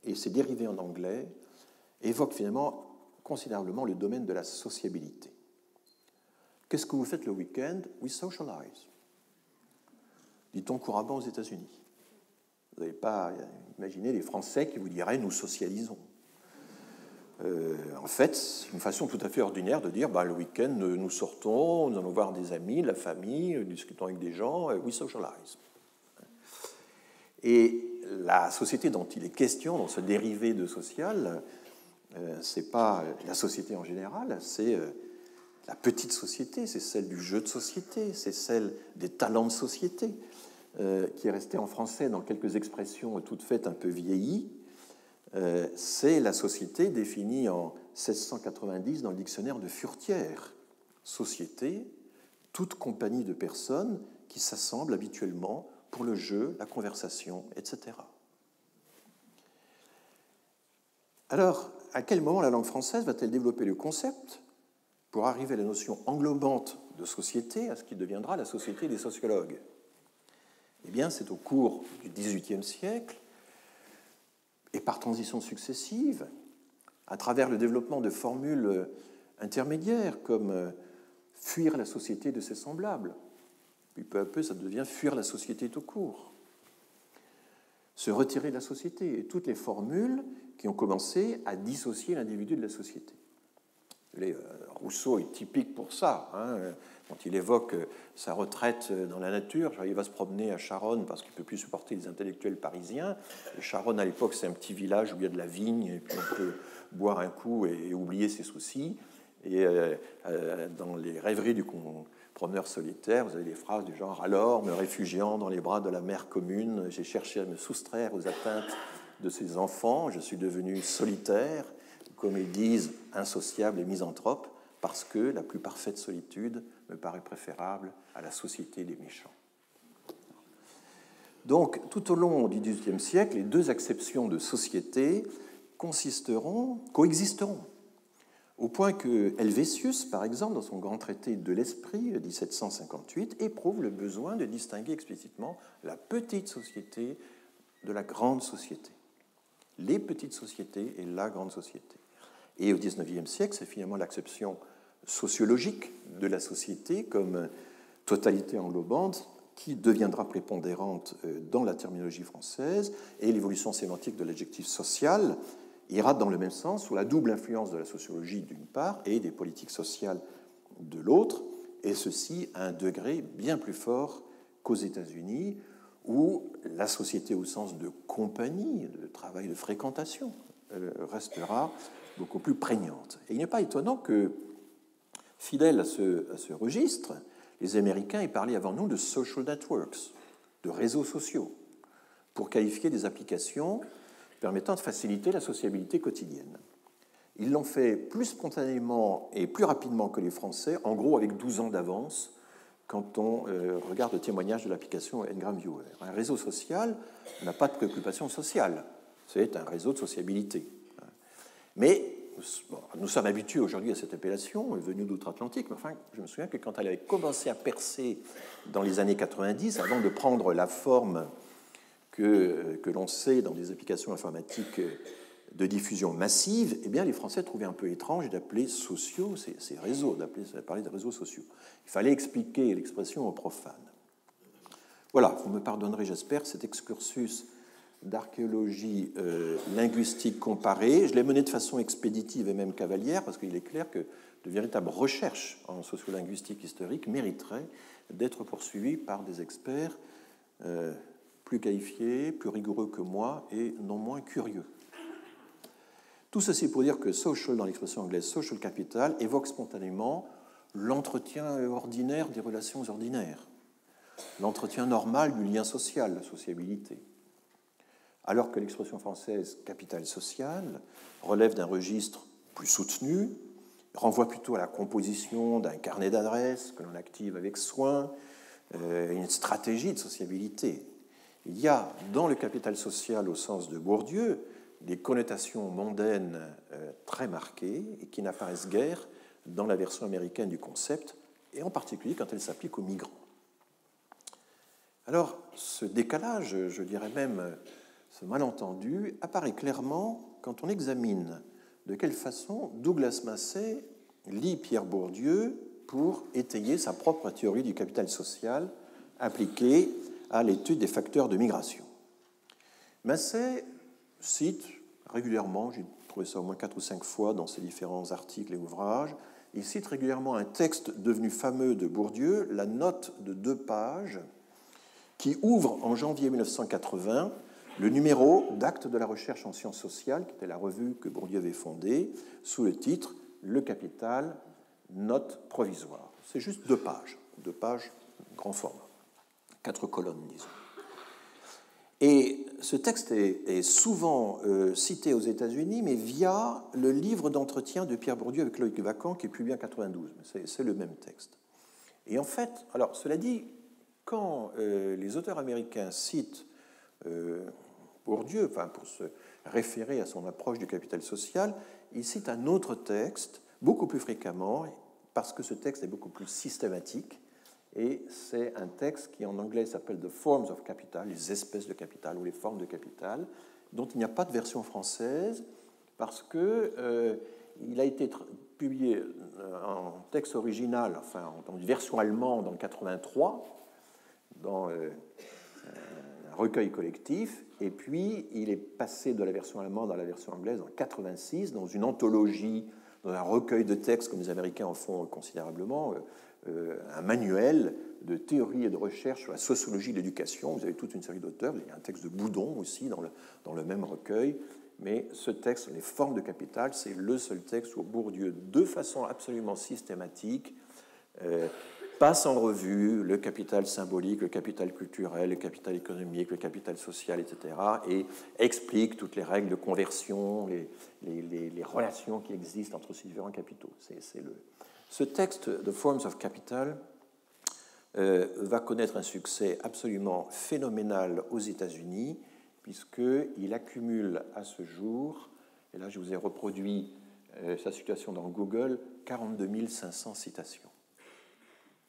et ses dérivés en anglais évoquent finalement considérablement le domaine de la sociabilité. Qu'est-ce que vous faites le week-end? We socialize. Dit-on couramment aux États-Unis. Vous n'avez pas imaginé les Français qui vous diraient nous socialisons. En fait, c'est une façon tout à fait ordinaire de dire le week-end, nous sortons, nous allons voir des amis, de la famille, discutons avec des gens, we socialize. Et la société dont il est question, dans ce dérivé de social, c'est pas la société en général, c'est la petite société, c'est celle du jeu de société, c'est celle des talents de société, qui est restée en français dans quelques expressions toutes faites un peu vieillies. C'est la société définie en 1690 dans le dictionnaire de Furetière. Société, toute compagnie de personnes qui s'assemblent habituellement pour le jeu, la conversation, etc. Alors, à quel moment la langue française va-t-elle développer le concept pour arriver à la notion englobante de société, à ce qui deviendra la société des sociologues? Eh bien, c'est au cours du XVIIIe siècle, et par transitions successives, à travers le développement de formules intermédiaires comme fuir la société de ses semblables. Puis peu à peu, ça devient fuir la société tout court. Se retirer de la société, et toutes les formules qui ont commencé à dissocier l'individu de la société. Rousseau est typique pour ça, quand il évoque sa retraite dans la nature. Il va se promener à Charonne parce qu'il ne peut plus supporter les intellectuels parisiens. Et Charonne, à l'époque, c'est un petit village où il y a de la vigne, et puis on peut boire un coup et oublier ses soucis. Et dans les rêveries du promeneur solitaire, vous avez des phrases du genre « Alors, me réfugiant dans les bras de la mère commune, j'ai cherché à me soustraire aux atteintes de ses enfants, je suis devenu solitaire, comme ils disent, insociable et misanthrope, parce que la plus parfaite solitude me paraît préférable à la société des méchants. » Donc, tout au long du XVIIIe siècle, les deux acceptions de société coexisteront, au point que Helvétius, par exemple, dans son grand traité de l'esprit, 1758, éprouve le besoin de distinguer explicitement la petite société de la grande société. Les petites sociétés et la grande société. Et au XIXe siècle, c'est finalement l'acception sociologique de la société comme totalité englobante qui deviendra prépondérante dans la terminologie française, et l'évolution sémantique de l'adjectif social ira dans le même sens, sous la double influence de la sociologie d'une part et des politiques sociales de l'autre, et ceci à un degré bien plus fort qu'aux États-Unis, où la société au sens de compagnie, de travail, de fréquentation, restera beaucoup plus prégnante. Et il n'est pas étonnant que, fidèles à ce registre, les Américains aient parlé avant nous de social networks, de réseaux sociaux, pour qualifier des applications permettant de faciliter la sociabilité quotidienne. Ils l'ont fait plus spontanément et plus rapidement que les Français, en gros avec 12 ans d'avance, quand on regarde le témoignage de l'application Ngram Viewer. Un réseau social n'a pas de préoccupation sociale, c'est un réseau de sociabilité. Mais nous sommes habitués aujourd'hui à cette appellation, venue d'outre-Atlantique, mais enfin, je me souviens que quand elle avait commencé à percer dans les années 90, avant de prendre la forme que l'on sait dans des applications informatiques de diffusion massive, eh bien, les Français trouvaient un peu étrange d'appeler sociaux ces réseaux, de parler de réseaux sociaux. Il fallait expliquer l'expression aux profanes. Voilà, vous me pardonnerez, j'espère, cet excursus d'archéologie linguistique comparée. Je l'ai mené de façon expéditive et même cavalière, parce qu'il est clair que de véritables recherches en sociolinguistique historique mériteraient d'être poursuivies par des experts plus qualifiés, plus rigoureux que moi et non moins curieux. Tout ceci pour dire que social, dans l'expression anglaise social capital, évoque spontanément l'entretien ordinaire des relations ordinaires, l'entretien normal du lien social, la sociabilité. Alors que l'expression française capital social relève d'un registre plus soutenu, renvoie plutôt à la composition d'un carnet d'adresses que l'on active avec soin, une stratégie de sociabilité. Il y a dans le capital social au sens de Bourdieu des connotations mondaines très marquées et qui n'apparaissent guère dans la version américaine du concept, et en particulier quand elle s'applique aux migrants. Alors, ce décalage, je dirais même ce malentendu, apparaît clairement quand on examine de quelle façon Douglas Massey lit Pierre Bourdieu pour étayer sa propre théorie du capital social appliquée à l'étude des facteurs de migration. Massey cite régulièrement, j'ai trouvé ça au moins 4 ou 5 fois dans ses différents articles et ouvrages, il cite régulièrement un texte devenu fameux de Bourdieu, la note de 2 pages, qui ouvre en janvier 1980 le numéro d'Actes de la recherche en sciences sociales, qui était la revue que Bourdieu avait fondée, sous le titre « Le capital, note provisoire ». C'est juste 2 pages, grand format, 4 colonnes, disons. Et ce texte est souvent cité aux États-Unis, mais via le livre d'entretien de Pierre Bourdieu avec Loïc Vacan, qui est publié en 1992. C'est le même texte. Et en fait, alors cela dit, quand les auteurs américains citent Bourdieu, enfin, pour se référer à son approche du capital social, ils citent un autre texte, beaucoup plus fréquemment, parce que ce texte est beaucoup plus systématique. Et c'est un texte qui en anglais s'appelle The Forms of Capital, les espèces de capital ou les formes de capital, dont il n'y a pas de version française parce qu'il a été publié en texte original, enfin en version allemande en 1983, dans un recueil collectif, et puis il est passé de la version allemande à la version anglaise en 1986 dans une anthologie, dans un recueil de textes comme les Américains en font considérablement, un manuel de théorie et de recherche sur la sociologie de l'éducation. Vous avez toute une série d'auteurs. Il y a un texte de Boudon aussi dans le même recueil. Mais ce texte, les formes de capital, c'est le seul texte où Bourdieu, de façon absolument systématique, passe en revue le capital symbolique, le capital culturel, le capital économique, le capital social, etc., et explique toutes les règles de conversion, les relations qui existent entre ces différents capitaux. Ce texte, The Forms of Capital, va connaître un succès absolument phénoménal aux États-Unis, puisqu'il accumule à ce jour, et là je vous ai reproduit sa situation dans Google, 42 500 citations.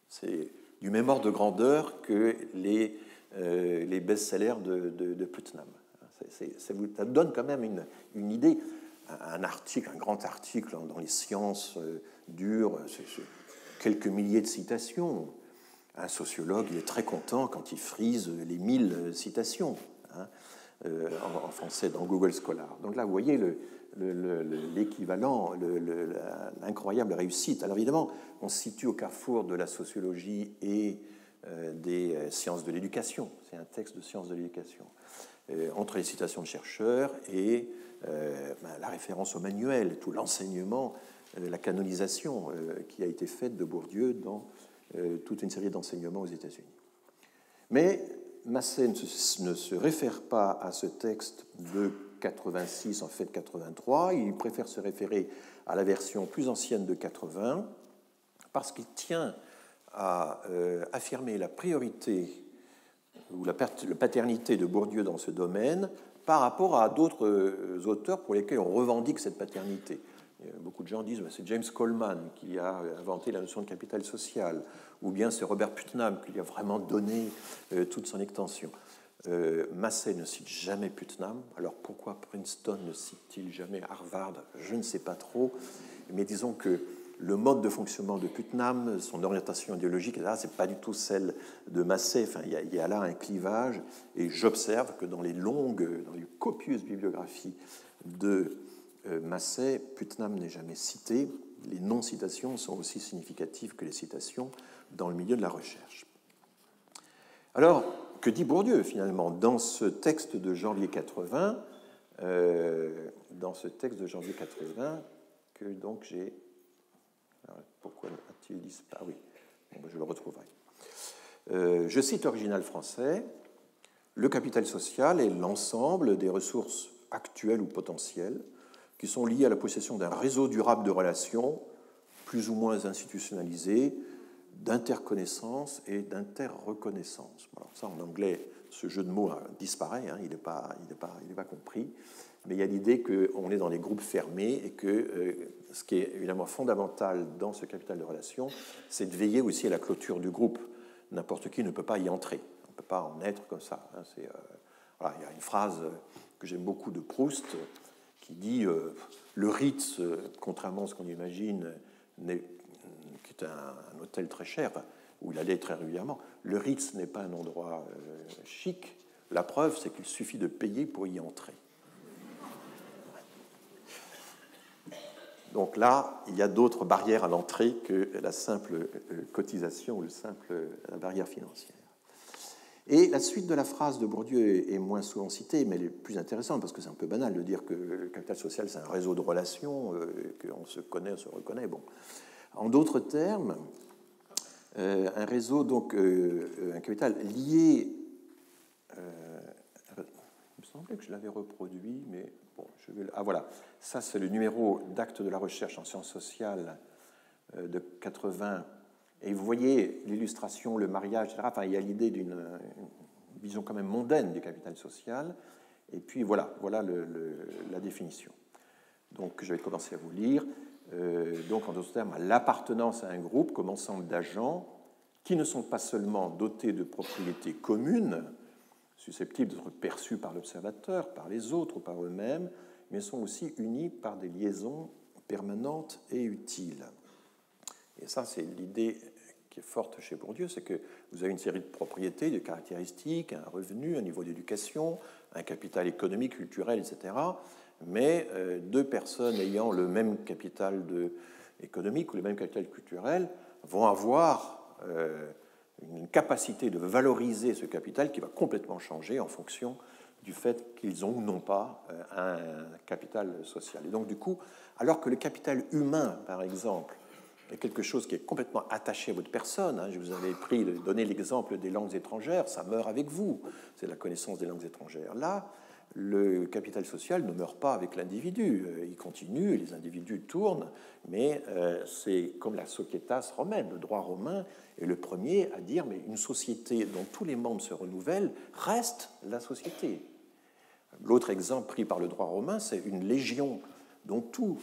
C'est du même ordre de grandeur que les best-sellers de Putnam. Ça donne quand même une idée. Un grand article dans les sciences dure quelques milliers de citations. Un sociologue, il est très content quand il frise les 1000 citations en français dans Google Scholar. Donc là, vous voyez l'équivalent, l'incroyable réussite. Alors évidemment, on se situe au carrefour de la sociologie et des sciences de l'éducation. C'est un texte de sciences de l'éducation. Entre les citations de chercheurs et la référence au manuel, tout l'enseignement, la canonisation qui a été faite de Bourdieu dans toute une série d'enseignements aux États-Unis. Mais Massey ne se réfère pas à ce texte de 86, en fait 83, il préfère se référer à la version plus ancienne de 80, parce qu'il tient à affirmer la priorité ou la paternité de Bourdieu dans ce domaine par rapport à d'autres auteurs pour lesquels on revendique cette paternité. Beaucoup de gens disent que c'est James Coleman qui a inventé la notion de capital social, ou bien c'est Robert Putnam qui lui a vraiment donné toute son extension. Massey ne cite jamais Putnam. Alors pourquoi Princeton ne cite-t-il jamais Harvard? Je ne sais pas trop. Mais disons que le mode de fonctionnement de Putnam, son orientation idéologique, ce n'est pas du tout celle de Massey. Enfin, il y a là un clivage. Et j'observe que dans les copieuses bibliographies de Massey, Putnam n'est jamais cité. Les non-citations sont aussi significatives que les citations dans le milieu de la recherche. Alors, que dit Bourdieu, finalement, dans ce texte de janvier 80, que donc j'ai... Alors, pourquoi a-t-il disparu? Ah oui, bon, je le retrouverai. Je cite l'original français. « Le capital social est l'ensemble des ressources actuelles ou potentielles qui sont liées à la possession d'un réseau durable de relations, plus ou moins institutionnalisées, d'interconnaissance et d'interreconnaissance. » Alors ça, en anglais, ce jeu de mots disparaît, il n'est pas compris, mais il y a l'idée qu'on est dans des groupes fermés et que ce qui est évidemment fondamental dans ce capital de relations, c'est de veiller aussi à la clôture du groupe. N'importe qui ne peut pas y entrer, on ne peut pas en être comme ça. Voilà, il y a une phrase que j'aime beaucoup de Proust qui dit le Ritz, contrairement à ce qu'on imagine, qui est un hôtel très cher, où il allait très régulièrement, le Ritz n'est pas un endroit chic. La preuve, c'est qu'il suffit de payer pour y entrer. Donc là, il y a d'autres barrières à l'entrée que la simple cotisation ou la barrière financière. Et la suite de la phrase de Bourdieu est moins souvent citée, mais elle est plus intéressante, parce que c'est un peu banal de dire que le capital social, c'est un réseau de relations, qu'on se connaît, on se reconnaît. Bon. En d'autres termes, un réseau, donc un capital lié... il me semblait que je l'avais reproduit, mais bon, je vais... Ah voilà, ça c'est le numéro d'acte de la recherche en sciences sociales de 80. Et vous voyez l'illustration, le mariage, etc. Enfin, il y a l'idée d'une vision quand même mondaine du capital social. Et puis voilà la définition. Donc je vais commencer à vous lire. Donc en d'autres termes, l'appartenance à un groupe comme ensemble d'agents qui ne sont pas seulement dotés de propriétés communes, susceptibles d'être perçues par l'observateur, par les autres ou par eux-mêmes, mais sont aussi unis par des liaisons permanentes et utiles. Et ça, c'est l'idée qui est forte chez Bourdieu, c'est que vous avez une série de propriétés, de caractéristiques, un revenu, un niveau d'éducation, un capital économique, culturel, etc., mais deux personnes ayant le même capital économique ou le même capital culturel vont avoir une capacité de valoriser ce capital qui va complètement changer en fonction du fait qu'ils ont ou non pas un capital social. Et donc, du coup, alors que le capital humain, par exemple, est quelque chose qui est complètement attaché à votre personne, je vous avais donné l'exemple des langues étrangères, ça meurt avec vous, c'est la connaissance des langues étrangères. Là, le capital social ne meurt pas avec l'individu, il continue, les individus tournent, mais c'est comme la societas romaine, le droit romain est le premier à dire mais une société dont tous les membres se renouvellent reste la société. L'autre exemple pris par le droit romain, c'est une légion dont tous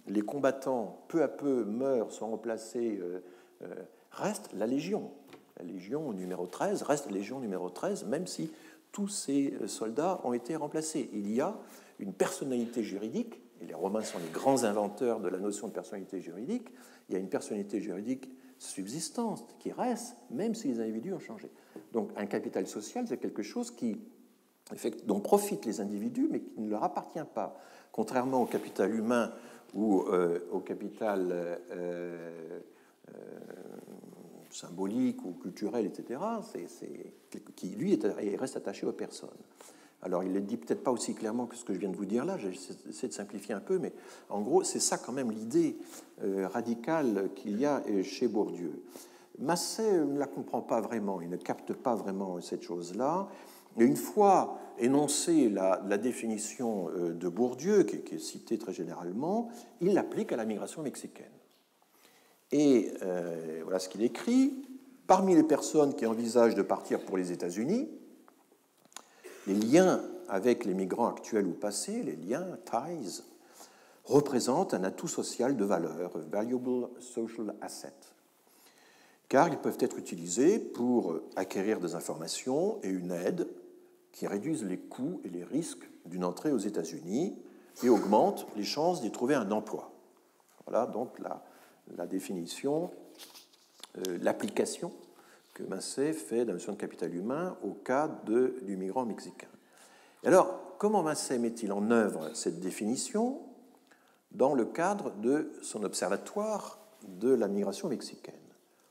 les combattants peu à peu meurent, sont remplacés, reste la légion. La légion numéro 13 reste la légion numéro 13, même si tous ces soldats ont été remplacés. Il y a une personnalité juridique, et les Romains sont les grands inventeurs de la notion de personnalité juridique, il y a une personnalité juridique subsistante qui reste, même si les individus ont changé. Donc un capital social, c'est quelque chose dont profitent les individus, mais qui ne leur appartient pas. Contrairement au capital humain ou au capital symbolique ou culturel, etc., qui, lui, reste attaché aux personnes. Alors, il ne le dit peut-être pas aussi clairement que ce que je viens de vous dire là, j'essaie de simplifier un peu, mais en gros, c'est ça quand même l'idée radicale qu'il y a chez Bourdieu. Massey ne la comprend pas vraiment, il ne capte pas vraiment cette chose-là. Et une fois énoncée la définition de Bourdieu, qui est citée très généralement, il l'applique à la migration mexicaine. Et voilà ce qu'il écrit. Parmi les personnes qui envisagent de partir pour les États-Unis, les liens avec les migrants actuels ou passés, les liens, ties, représentent un atout social de valeur, a valuable social asset, car ils peuvent être utilisés pour acquérir des informations et une aide qui réduisent les coûts et les risques d'une entrée aux États-Unis et augmentent les chances d'y trouver un emploi. Voilà donc la définition, l'application que Massey fait de la notion de capital humain au cas du migrant mexicain. Et alors, comment Massey met-il en œuvre cette définition dans le cadre de son observatoire de la migration mexicaine?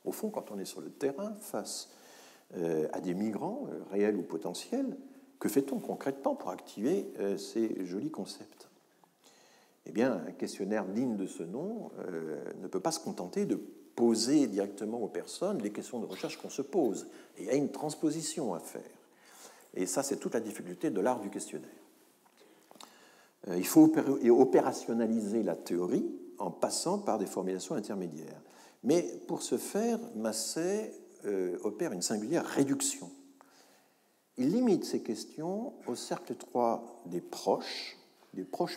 Au fond, quand on est sur le terrain face à des migrants réels ou potentiels, que fait-on concrètement pour activer ces jolis concepts? Eh bien, un questionnaire digne de ce nom ne peut pas se contenter de poser directement aux personnes les questions de recherche qu'on se pose. Et il y a une transposition à faire. Et ça, c'est toute la difficulté de l'art du questionnaire. Il faut opérationnaliser la théorie en passant par des formulations intermédiaires. Mais pour ce faire, Massey opère une singulière réduction. Il limite ces questions au cercle étroit des proches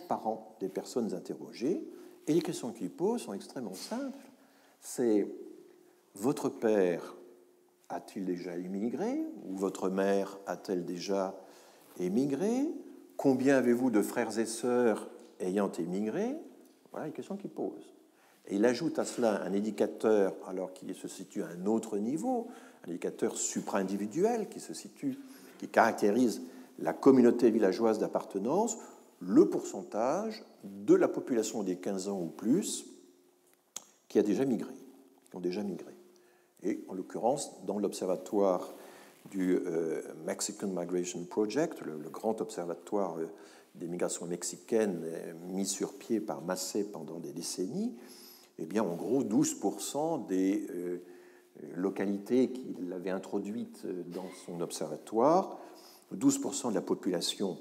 parents des personnes interrogées, et les questions qu'il pose sont extrêmement simples. C'est: votre père a-t-il déjà émigré? Ou votre mère a-t-elle déjà émigré? Combien avez-vous de frères et sœurs ayant émigré? Voilà les questions qu'il pose. Et il ajoute à cela un indicateur, alors qu'il se situe à un autre niveau, un indicateur supra-individuel qui caractérise la communauté villageoise d'appartenance, le pourcentage de la population des 15 ans ou plus qui ont déjà migré. Et en l'occurrence, dans l'observatoire du Mexican Migration Project, le grand observatoire des migrations mexicaines mis sur pied par Massey pendant des décennies, eh bien, en gros, 12% des localités qu'il avait introduites dans son observatoire, 12% de la population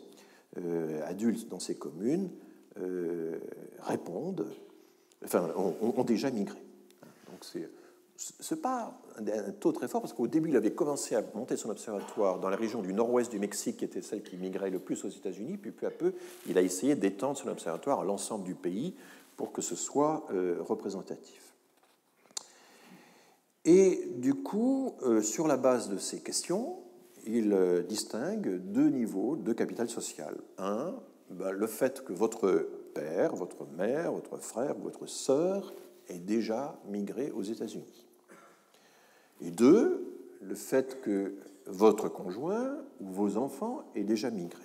adulte dans ces communes ont déjà migré. Donc c'est pas un taux très fort, parce qu'au début, il avait commencé à monter son observatoire dans la région du nord-ouest du Mexique, qui était celle qui migrait le plus aux États-Unis, puis peu à peu, il a essayé d'étendre son observatoire à l'ensemble du pays pour que ce soit représentatif. Et du coup, sur la base de ces questions, il distingue deux niveaux de capital social. Un, le fait que votre père, votre mère, votre frère, votre sœur ait déjà migré aux États-Unis. Et deux, le fait que votre conjoint ou vos enfants aient déjà migré.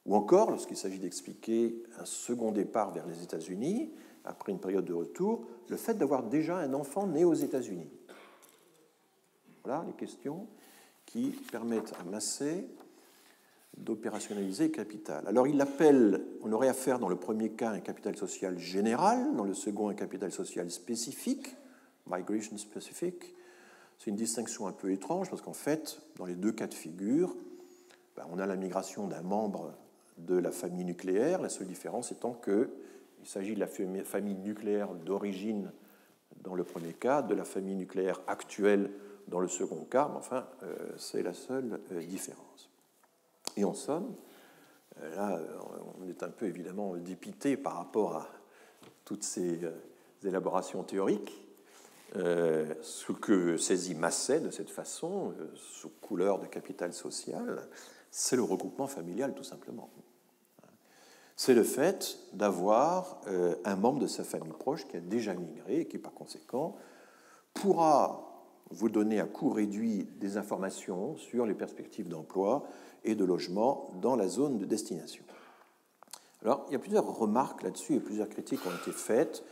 Ou encore, lorsqu'il s'agit d'expliquer un second départ vers les États-Unis, après une période de retour, le fait d'avoir déjà un enfant né aux États-Unis. Voilà les questions qui permettent à Massey d'opérationnaliser le capital. Alors il l'appelle, on aurait affaire dans le premier cas à un capital social général, dans le second un capital social spécifique, migration specific. C'est une distinction un peu étrange parce qu'en fait, dans les deux cas de figure, on a la migration d'un membre de la famille nucléaire, la seule différence étant qu'il s'agit de la famille nucléaire d'origine dans le premier cas, de la famille nucléaire actuelle dans le second cas, mais enfin, c'est la seule différence. Et en somme, là, on est un peu évidemment dépité par rapport à toutes ces élaborations théoriques. Ce que saisit Massey de cette façon, sous couleur de capital social, c'est le regroupement familial, tout simplement. C'est le fait d'avoir un membre de sa famille proche qui a déjà migré et qui, par conséquent, pourra vous donner à coût réduit des informations sur les perspectives d'emploi et de logement dans la zone de destination. Alors, il y a plusieurs remarques là-dessus et plusieurs critiques ont été faites.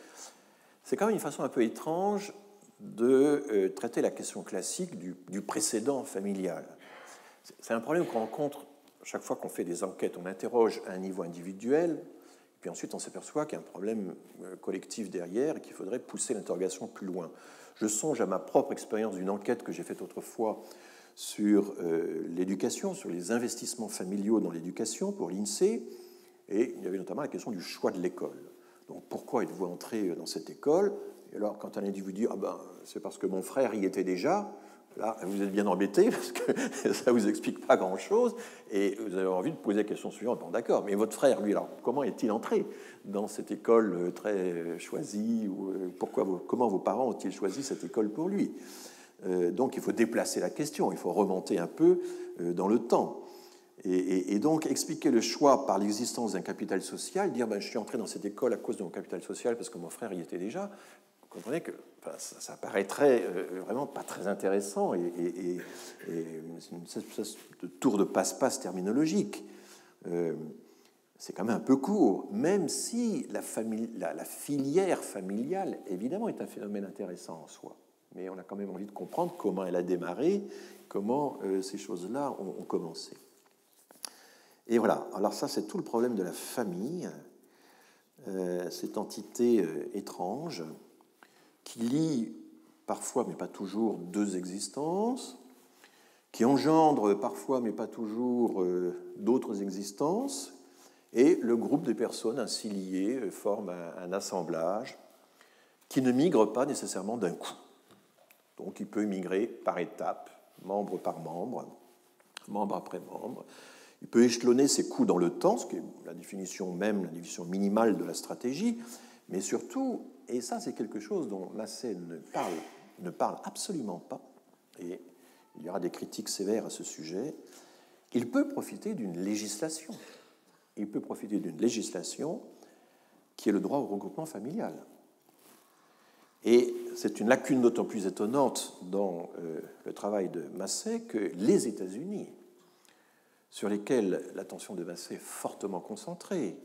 C'est quand même une façon un peu étrange de traiter la question classique du précédent familial. C'est un problème qu'on rencontre chaque fois qu'on fait des enquêtes. On interroge à un niveau individuel, puis ensuite on s'aperçoit qu'il y a un problème collectif derrière et qu'il faudrait pousser l'interrogation plus loin. Je songe à ma propre expérience d'une enquête que j'ai faite autrefois sur l'éducation, sur les investissements familiaux dans l'éducation pour l'INSEE, et il y avait notamment la question du choix de l'école. Donc pourquoi êtes-vous entré dans cette école? Et alors quand un individu dit c'est parce que mon frère y était déjà, là vous êtes bien embêté parce que ça vous explique pas grand-chose et vous avez envie de poser la question suivante. Bon d'accord, mais votre frère lui alors comment est-il entré dans cette école très choisie ou comment vos parents ont-ils choisi cette école pour lui? Donc il faut déplacer la question, il faut remonter un peu dans le temps. Et donc expliquer le choix par l'existence d'un capital social, dire ben, je suis entré dans cette école à cause de mon capital social parce que mon frère y était déjà, vous comprenez que enfin, ça paraîtrait vraiment pas très intéressant et c'est une espèce de tour de passe-passe terminologique. C'est quand même un peu court, même si la filière familiale, évidemment, est un phénomène intéressant en soi. Mais on a quand même envie de comprendre comment elle a démarré, comment ces choses-là ont commencé. Et voilà, alors ça c'est tout le problème de la famille, cette entité étrange qui lie parfois, mais pas toujours, deux existences, qui engendre parfois, mais pas toujours, d'autres existences, et le groupe de personnes ainsi liées forme un assemblage qui ne migre pas nécessairement d'un coup. Donc il peut migrer par étapes, membre par membre, membre après membre. Il peut échelonner ses coûts dans le temps, ce qui est la définition même, la définition minimale de la stratégie, mais surtout, et ça c'est quelque chose dont Massey ne parle absolument pas, et il y aura des critiques sévères à ce sujet, il peut profiter d'une législation. Il peut profiter d'une législation qui est le droit au regroupement familial. Et c'est une lacune d'autant plus étonnante dans le travail de Massey que les États-Unis, sur lesquels l'attention de Massey est fortement concentrée,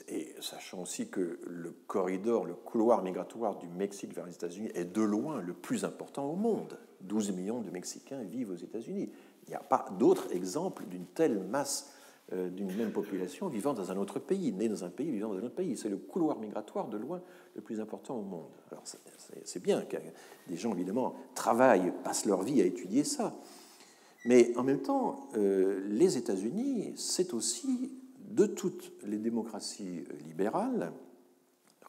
et sachant aussi que le corridor, le couloir migratoire du Mexique vers les États-Unis est de loin le plus important au monde. 12 millions de Mexicains vivent aux États-Unis. Il n'y a pas d'autre exemple d'une telle masse d'une même population vivant dans un autre pays, née dans un pays, vivant dans un autre pays. C'est le couloir migratoire de loin le plus important au monde. Alors c'est bien que des gens, évidemment, travaillent, passent leur vie à étudier ça. Mais en même temps, les États-Unis, c'est aussi, de toutes les démocraties libérales,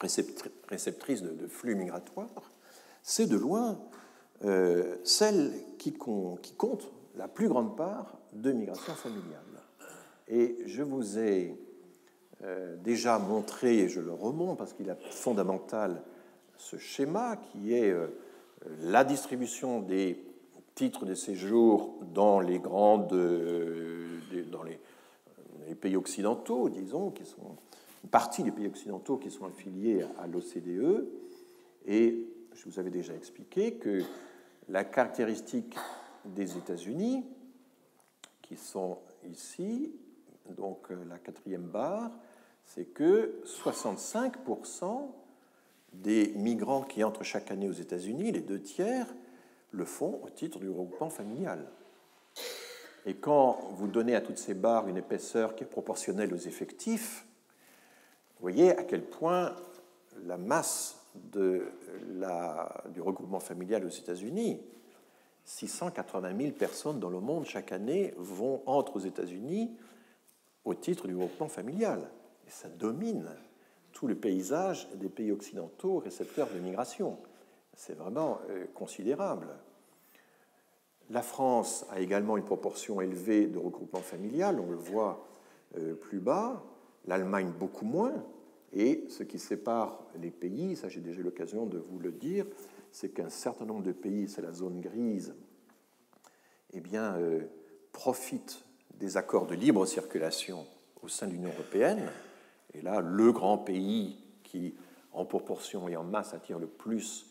réceptrices de flux migratoires, c'est de loin celle qui compte la plus grande part de migration familiale. Et je vous ai déjà montré, et je le remonte parce qu'il est fondamental, ce schéma qui est la distribution des titres de séjour dans les les pays occidentaux, disons, qui sont une partie des pays occidentaux qui sont affiliés à l'OCDE. Et je vous avais déjà expliqué que la caractéristique des États-Unis, qui sont ici, donc la quatrième barre, c'est que 65% des migrants qui entrent chaque année aux États-Unis, les 2/3, le font au titre du regroupement familial. Et quand vous donnez à toutes ces barres une épaisseur qui est proportionnelle aux effectifs, vous voyez à quel point la masse du regroupement familial aux États-Unis, 680 000 personnes dans le monde chaque année entrent aux États-Unis au titre du regroupement familial. Et ça domine tout le paysage des pays occidentaux récepteurs de migration. C'est vraiment considérable. La France a également une proportion élevée de regroupement familial, on le voit plus bas, l'Allemagne beaucoup moins, et ce qui sépare les pays, ça j'ai déjà eu l'occasion de vous le dire, c'est qu'un certain nombre de pays, c'est la zone grise, eh bien, profitent des accords de libre circulation au sein de l'Union européenne, et là, le grand pays qui, en proportion et en masse, attire le plus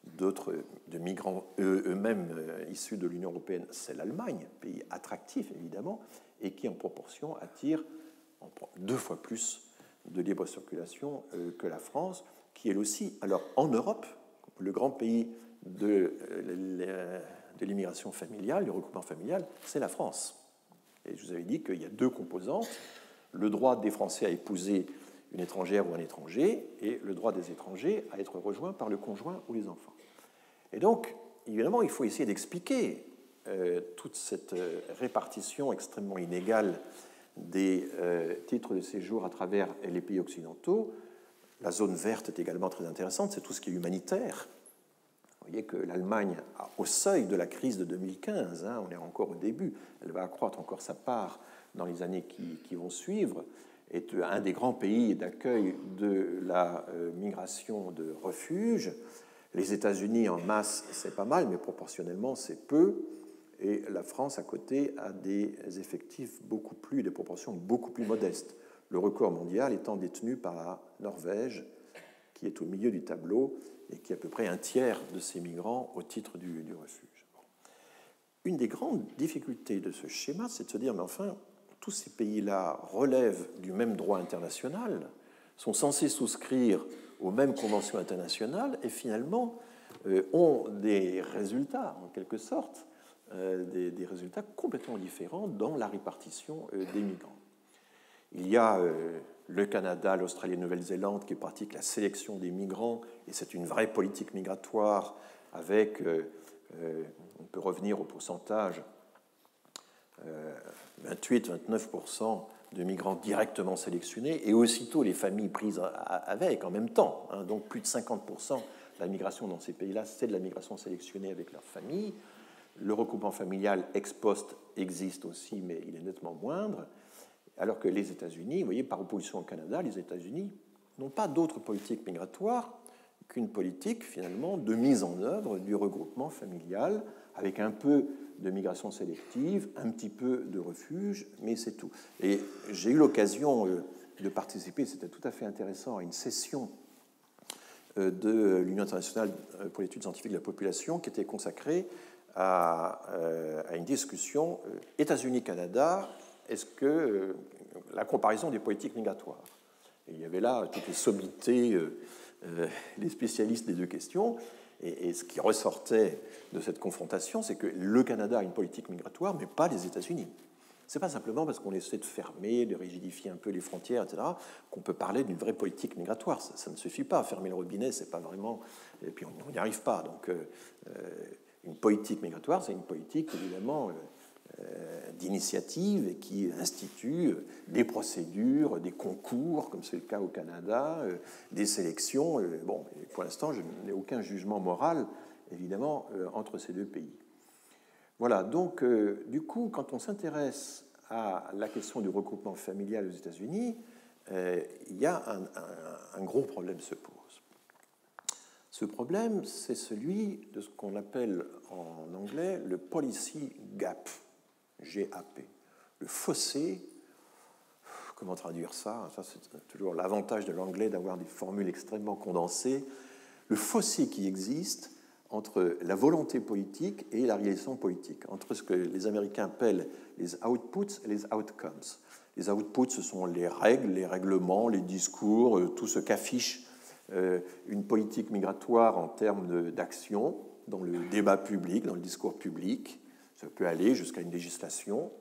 de migrants eux-mêmes issus de l'Union européenne, c'est l'Allemagne, pays attractif évidemment, et qui en proportion attire 2 fois plus de libre circulation que la France, qui elle aussi, alors en Europe, le grand pays de l'immigration familiale, du regroupement familial, c'est la France. Et je vous avais dit qu'il y a 2 composantes, le droit des Français à épouser une étrangère ou un étranger, et le droit des étrangers à être rejoints par le conjoint ou les enfants. Et donc, évidemment, il faut essayer d'expliquer toute cette répartition extrêmement inégale des titres de séjour à travers les pays occidentaux. La zone verte est également très intéressante, c'est tout ce qui est humanitaire. Vous voyez que l'Allemagne, au seuil de la crise de 2015, on est encore au début, elle va accroître encore sa part dans les années qui vont suivre, est un des grands pays d'accueil de la migration de refuge. Les États-Unis en masse, c'est pas mal, mais proportionnellement, c'est peu. et la France, à côté, a des effectifs des proportions beaucoup plus modestes. Le record mondial étant détenu par la Norvège, qui est au milieu du tableau et qui est à peu près un tiers de ces migrants au titre du refuge. Une des grandes difficultés de ce schéma, c'est de se dire, mais enfin, tous ces pays-là relèvent du même droit international, sont censés souscrire aux mêmes conventions internationales et finalement ont des résultats, en quelque sorte, des résultats complètement différents dans la répartition des migrants. Il y a le Canada, l'Australie et la Nouvelle-Zélande qui pratiquent la sélection des migrants, et c'est une vraie politique migratoire avec, on peut revenir au pourcentage, 28-29% de migrants directement sélectionnés, et aussitôt les familles prises avec en même temps. Donc plus de 50% de la migration dans ces pays-là, c'est de la migration sélectionnée avec leurs familles. Le regroupement familial ex post existe aussi, mais il est nettement moindre. Alors que les États-Unis, vous voyez, par opposition au Canada, les États-Unis n'ont pas d'autre politique migratoire qu'une politique, finalement, de mise en œuvre du regroupement familial, avec un peu de migration sélective, un petit peu de refuge, mais c'est tout. Et j'ai eu l'occasion de participer, c'était tout à fait intéressant, à une session de l'Union internationale pour l'étude scientifique de la population qui était consacrée à une discussion États-Unis-Canada. Est-ce que la comparaison des politiques migratoires. Et il y avait là toutes les sommités, les spécialistes des deux questions, et ce qui ressortait de cette confrontation, c'est que le Canada a une politique migratoire, mais pas les États-Unis. Ce n'est pas simplement parce qu'on essaie de fermer, de rigidifier un peu les frontières, etc., qu'on peut parler d'une vraie politique migratoire. Ça ne suffit pas. Fermer le robinet, c'est pas vraiment... Et puis on n'y arrive pas. Donc une politique migratoire, c'est une politique, évidemment... d'initiative et qui institue des procédures, des concours, comme c'est le cas au Canada, des sélections. Bon, pour l'instant, je n'ai aucun jugement moral, évidemment, entre ces deux pays. Voilà, donc, du coup, quand on s'intéresse à la question du regroupement familial aux États-Unis, il y a un gros problème se pose. Ce problème, c'est celui de ce qu'on appelle en anglais le policy gap. GAP. Le fossé, comment traduire ça? Ça, c'est toujours l'avantage de l'anglais d'avoir des formules extrêmement condensées. Le fossé qui existe entre la volonté politique et la réalisation politique, entre ce que les Américains appellent les outputs et les outcomes. Les outputs, ce sont les règles, les règlements, les discours, tout ce qu'affiche une politique migratoire en termes d'action dans le débat public, dans le discours public. Ça peut aller jusqu'à une législation.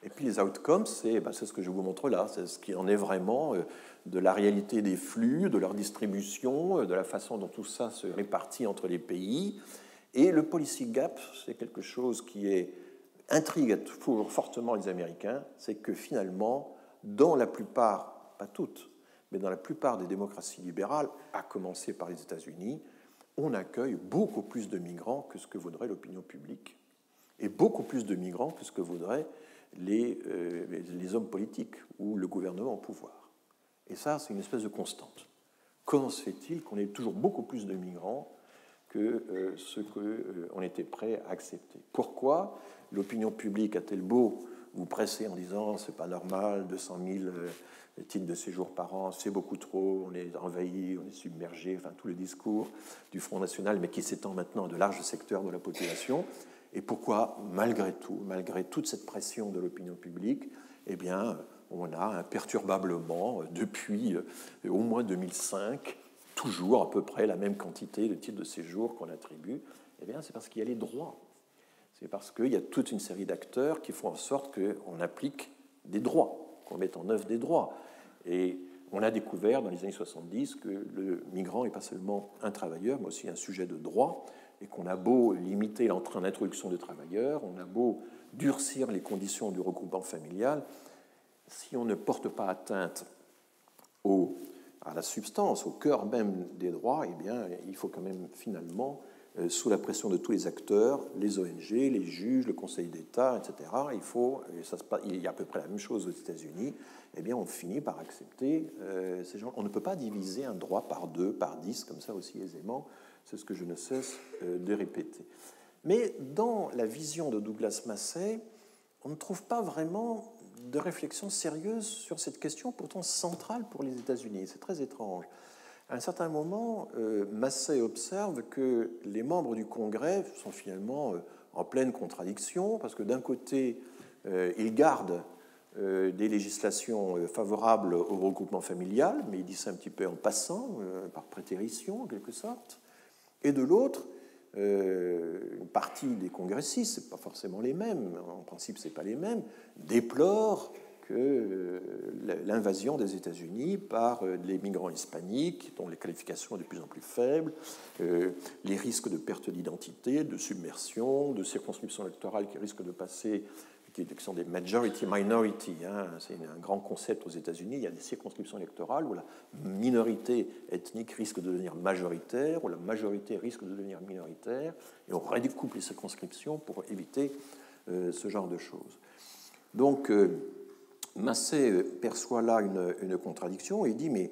Et puis les outcomes, c'est ce que je vous montre là, c'est ce qui en est vraiment de la réalité des flux, de leur distribution, de la façon dont tout ça se répartit entre les pays. Et le policy gap, c'est quelque chose qui intrigue toujours fortement les Américains, c'est que finalement, dans la plupart, pas toutes, mais dans la plupart des démocraties libérales, à commencer par les États-Unis, on accueille beaucoup plus de migrants que ce que voudrait l'opinion publique, et beaucoup plus de migrants que ce que voudraient les hommes politiques ou le gouvernement au pouvoir. Et ça, c'est une espèce de constante. Comment se fait-il qu'on ait toujours beaucoup plus de migrants que ce qu'on était prêt à accepter? Pourquoi l'opinion publique a-t-elle beau vous presser en disant c'est pas normal, 200 000 titres de séjour par an, c'est beaucoup trop, on est envahi, on est submergé, enfin tout le discours du Front National, mais qui s'étend maintenant à de larges secteurs de la population? Et pourquoi, malgré tout, malgré toute cette pression de l'opinion publique, eh bien, on a imperturbablement, depuis au moins 2005, toujours à peu près la même quantité de titres de séjour qu'on attribue? Eh bien, c'est parce qu'il y a les droits. C'est parce qu'il y a toute une série d'acteurs qui font en sorte qu'on applique des droits, qu'on mette en œuvre des droits. Et on a découvert dans les années 70 que le migrant n'est pas seulement un travailleur, mais aussi un sujet de droit, et qu'on a beau limiter l'entrée en introduction de travailleurs, on a beau durcir les conditions du regroupement familial, si on ne porte pas atteinte à la substance, au cœur même des droits, eh bien, il faut quand même finalement, sous la pression de tous les acteurs, les ONG, les juges, le Conseil d'État, etc., il y a à peu près la même chose aux États-Unis, eh bien, on finit par accepter ces gens. On ne peut pas diviser un droit par 2, par 10, comme ça aussi aisément. C'est ce que je ne cesse de répéter. Mais dans la vision de Douglas Massey, on ne trouve pas vraiment de réflexion sérieuse sur cette question pourtant centrale pour les États-Unis. C'est très étrange. À un certain moment, Massey observe que les membres du Congrès sont finalement en pleine contradiction, parce que d'un côté, ils gardent des législations favorables au regroupement familial, mais il dit ça un petit peu en passant, par prétérition en quelque sorte, et de l'autre, une partie des congressistes, ce n'est pas forcément les mêmes, en principe ce n'est pas les mêmes, déplorent que l'invasion des États-Unis par les migrants hispaniques, dont les qualifications sont de plus en plus faibles, les risques de perte d'identité, de submersion, de circonscriptions électorales qui risquent de passer, qui sont des majority-minority. C'est un grand concept aux États-Unis. Il y a des circonscriptions électorales où la minorité ethnique risque de devenir majoritaire, où la majorité risque de devenir minoritaire, et on redécoupe les circonscriptions pour éviter ce genre de choses. Donc, Massey perçoit là une contradiction et il dit, mais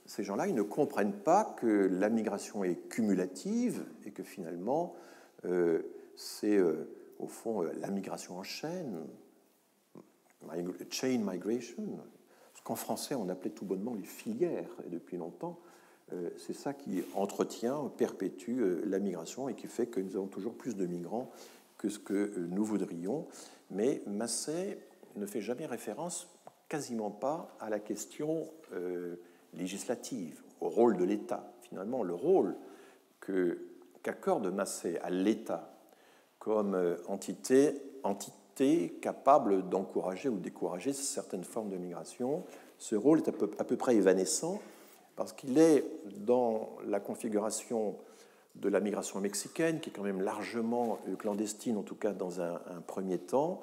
ces gens-là, ils ne comprennent pas que la migration est cumulative et que finalement, c'est au fond la migration en chaîne, chain migration, ce qu'en français on appelait tout bonnement les filières, et depuis longtemps, c'est ça qui entretient, perpétue la migration et qui fait que nous avons toujours plus de migrants que ce que nous voudrions. Mais Massey ne fait jamais référence, quasiment pas, à la question législative, au rôle de l'État. Finalement, le rôle qu'accorde Massey à l'État comme entité capable d'encourager ou décourager certaines formes de migration, ce rôle est à peu près évanescent parce qu'il est dans la configuration de la migration mexicaine, qui est quand même largement clandestine, en tout cas dans un premier temps.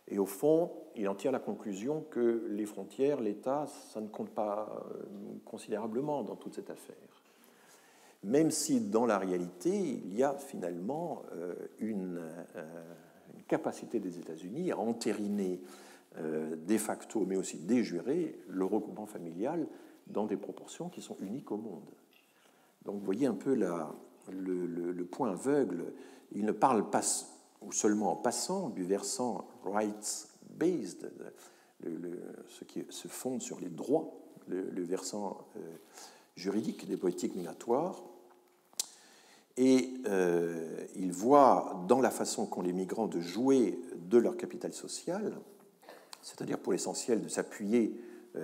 Et au fond, il en tire la conclusion que les frontières, l'État, ça ne compte pas considérablement dans toute cette affaire. Même si dans la réalité, il y a finalement une capacité des États-Unis à entériner de facto, mais aussi de jure, le regroupement familial dans des proportions qui sont uniques au monde. Donc vous voyez un peu le point aveugle. Il ne parle pas ou seulement en passant du versant rights-based, ce qui se fonde sur les droits, le versant juridique des politiques migratoires. Et il voit dans la façon qu'ont les migrants de jouer de leur capital social, c'est-à-dire pour l'essentiel de s'appuyer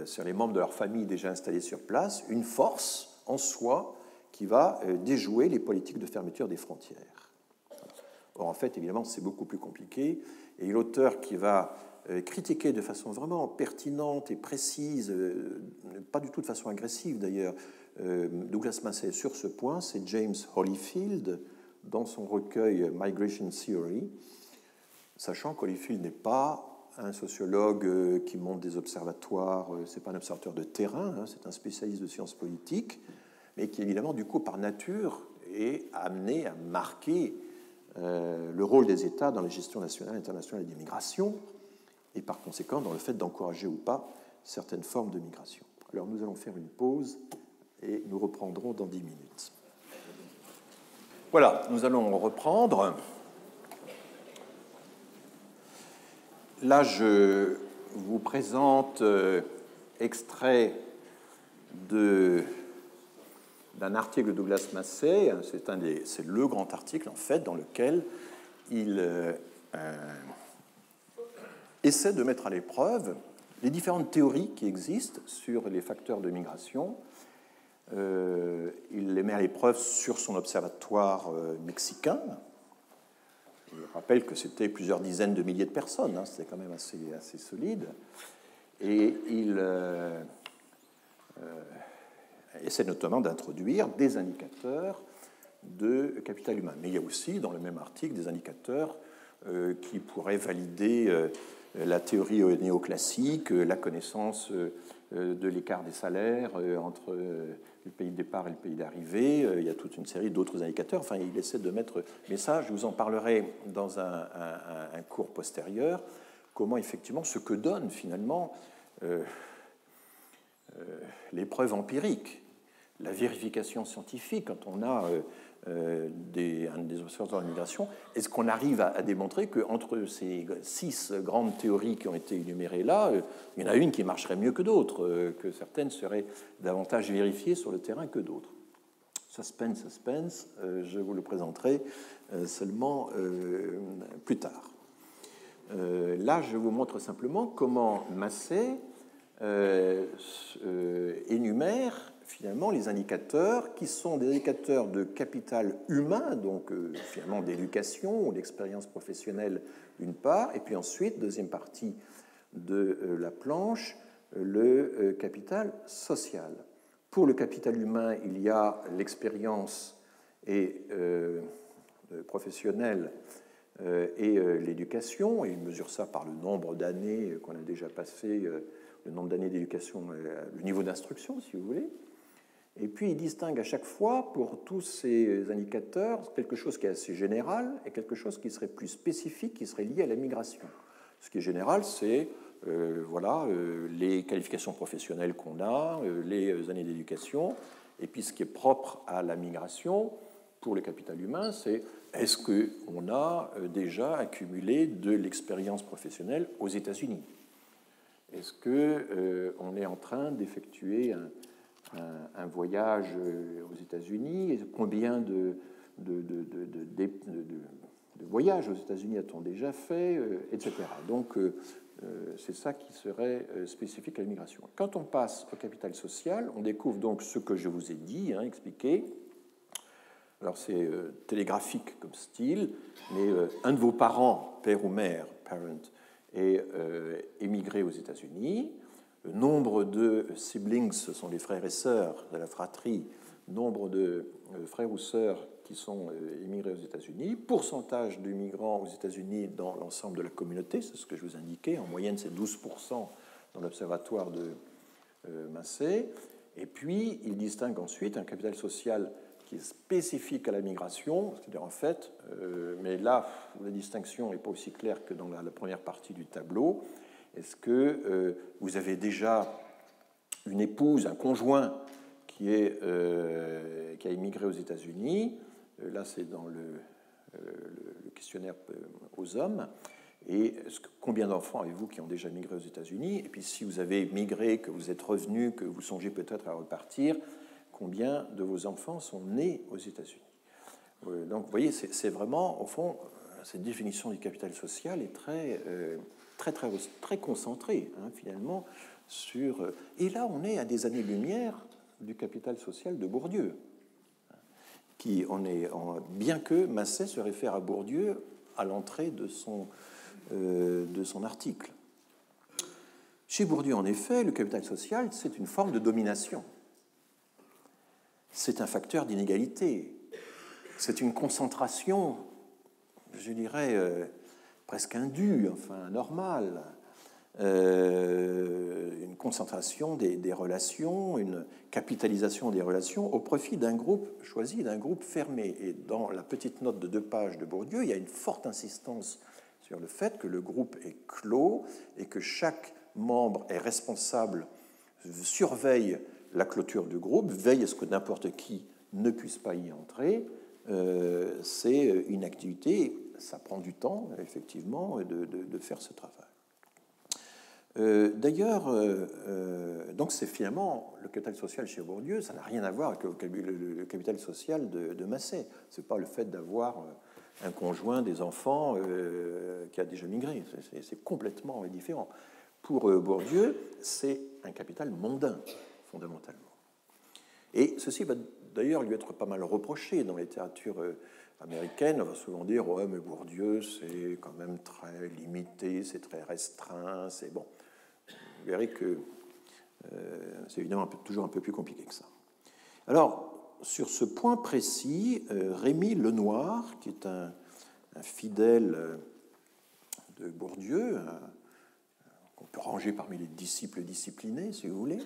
sur les membres de leur famille déjà installés sur place, une force en soi qui va déjouer les politiques de fermeture des frontières. Or, en fait, évidemment, c'est beaucoup plus compliqué. Et l'auteur qui va critiquer de façon vraiment pertinente et précise, pas du tout de façon agressive d'ailleurs, Douglas Massey sur ce point, c'est James Holyfield dans son recueil Migration Theory, sachant qu'Holyfield n'est pas un sociologue qui monte des observatoires, c'est pas un observateur de terrain, c'est un spécialiste de sciences politiques, mais qui évidemment, du coup, par nature, est amené à marquer le rôle des États dans la gestion nationale et internationale des migrations, et par conséquent dans le fait d'encourager ou pas certaines formes de migration. Alors nous allons faire une pause et nous reprendrons dans 10 minutes. Voilà, nous allons reprendre. Là, je vous présente extrait d'un article de Douglas Massey. C'est le grand article, en fait, dans lequel il essaie de mettre à l'épreuve les différentes théories qui existent sur les facteurs de migration. Il les met à l'épreuve sur son observatoire mexicain. Je rappelle que c'était plusieurs dizaines de milliers de personnes, c'était quand même assez solide. Et il essaie notamment d'introduire des indicateurs de capital humain. Mais il y a aussi, dans le même article, des indicateurs qui pourraient valider la théorie néoclassique, la connaissance de l'écart des salaires entre le pays de départ et le pays d'arrivée. Il y a toute une série d'autres indicateurs. Enfin, il essaie de mettre... Mais ça, je vous en parlerai dans un cours postérieur, comment effectivement ce que donne finalement l'épreuve empirique, la vérification scientifique, quand on a des observateurs de la migration, est-ce qu'on arrive à démontrer qu'entre ces 6 grandes théories qui ont été énumérées là, il y en a une qui marcherait mieux que d'autres, que certaines seraient davantage vérifiées sur le terrain que d'autres? Suspense, suspense, je vous le présenterai seulement plus tard. Là, je vous montre simplement comment Massey énumère finalement les indicateurs qui sont des indicateurs de capital humain, donc finalement d'éducation ou d'expérience professionnelle d'une part, et puis ensuite, deuxième partie de la planche, le capital social. Pour le capital humain, il y a l'expérience et professionnelle et l'éducation, et il mesure ça par le nombre d'années qu'on a déjà passé, le nombre d'années d'éducation, le niveau d'instruction, si vous voulez. Et puis, il distingue à chaque fois, pour tous ces indicateurs, quelque chose qui est assez général et quelque chose qui serait plus spécifique, qui serait lié à la migration. Ce qui est général, c'est les qualifications professionnelles qu'on a, les années d'éducation. Et puis, ce qui est propre à la migration, pour le capital humain, c'est est-ce qu'on a déjà accumulé de l'expérience professionnelle aux États-Unis? Est-ce qu'on est en train d'effectuer un voyage aux États-Unis? Combien de voyages aux États-Unis a-t-on déjà fait, etc. Donc, c'est ça qui serait spécifique à l'immigration. Quand on passe au capital social, on découvre donc ce que je vous ai dit, expliqué. Alors, c'est télégraphique comme style, mais un de vos parents, père ou mère, parent, est émigré aux États-Unis. Le nombre de siblings, ce sont les frères et sœurs de la fratrie, nombre de frères ou sœurs qui sont émigrés aux États-Unis, pourcentage de migrants aux États-Unis dans l'ensemble de la communauté, c'est ce que je vous indiquais, en moyenne c'est 12% dans l'observatoire de Massey, et puis il distingue ensuite un capital social qui est spécifique à la migration, c'est-à-dire en fait, mais là la distinction n'est pas aussi claire que dans la première partie du tableau. Est-ce que vous avez déjà une épouse, un conjoint qui a immigré aux États-Unis? Là, c'est dans le questionnaire aux hommes. Et combien d'enfants avez-vous qui ont déjà migré aux États-Unis? Et puis, si vous avez migré, que vous êtes revenu, que vous songez peut-être à repartir, combien de vos enfants sont nés aux États-Unis? Donc, vous voyez, c'est vraiment, au fond, cette définition du capital social est très concentrée, finalement, sur... Et là, on est à des années-lumière du capital social de Bourdieu. Bien que Massey se réfère à Bourdieu à l'entrée de son article. Chez Bourdieu, en effet, le capital social, c'est une forme de domination. C'est un facteur d'inégalité. C'est une concentration, je dirais, presque indue, enfin normale. Une concentration des relations, une capitalisation des relations au profit d'un groupe choisi, d'un groupe fermé. Et dans la petite note de 2 pages de Bourdieu, il y a une forte insistance sur le fait que le groupe est clos et que chaque membre est responsable, surveille la clôture du groupe, veille à ce que n'importe qui ne puisse pas y entrer. C'est une activité, ça prend du temps, effectivement, de faire ce travail. D'ailleurs, donc c'est finalement le capital social chez Bourdieu, ça n'a rien à voir avec le capital social de Massey. Ce n'est pas le fait d'avoir un conjoint, des enfants qui a déjà migré. C'est complètement différent. Pour Bourdieu, c'est un capital mondain, fondamentalement. Et ceci va d'ailleurs lui être pas mal reproché dans la littérature américaine. On va souvent dire « ouais, mais Bourdieu, c'est quand même très limité, c'est très restreint, c'est bon ». Vous verrez que c'est évidemment toujours un peu plus compliqué que ça. Alors, sur ce point précis, Rémy Lenoir, qui est un fidèle de Bourdieu, qu'on peut ranger parmi les disciples disciplinés, si vous voulez,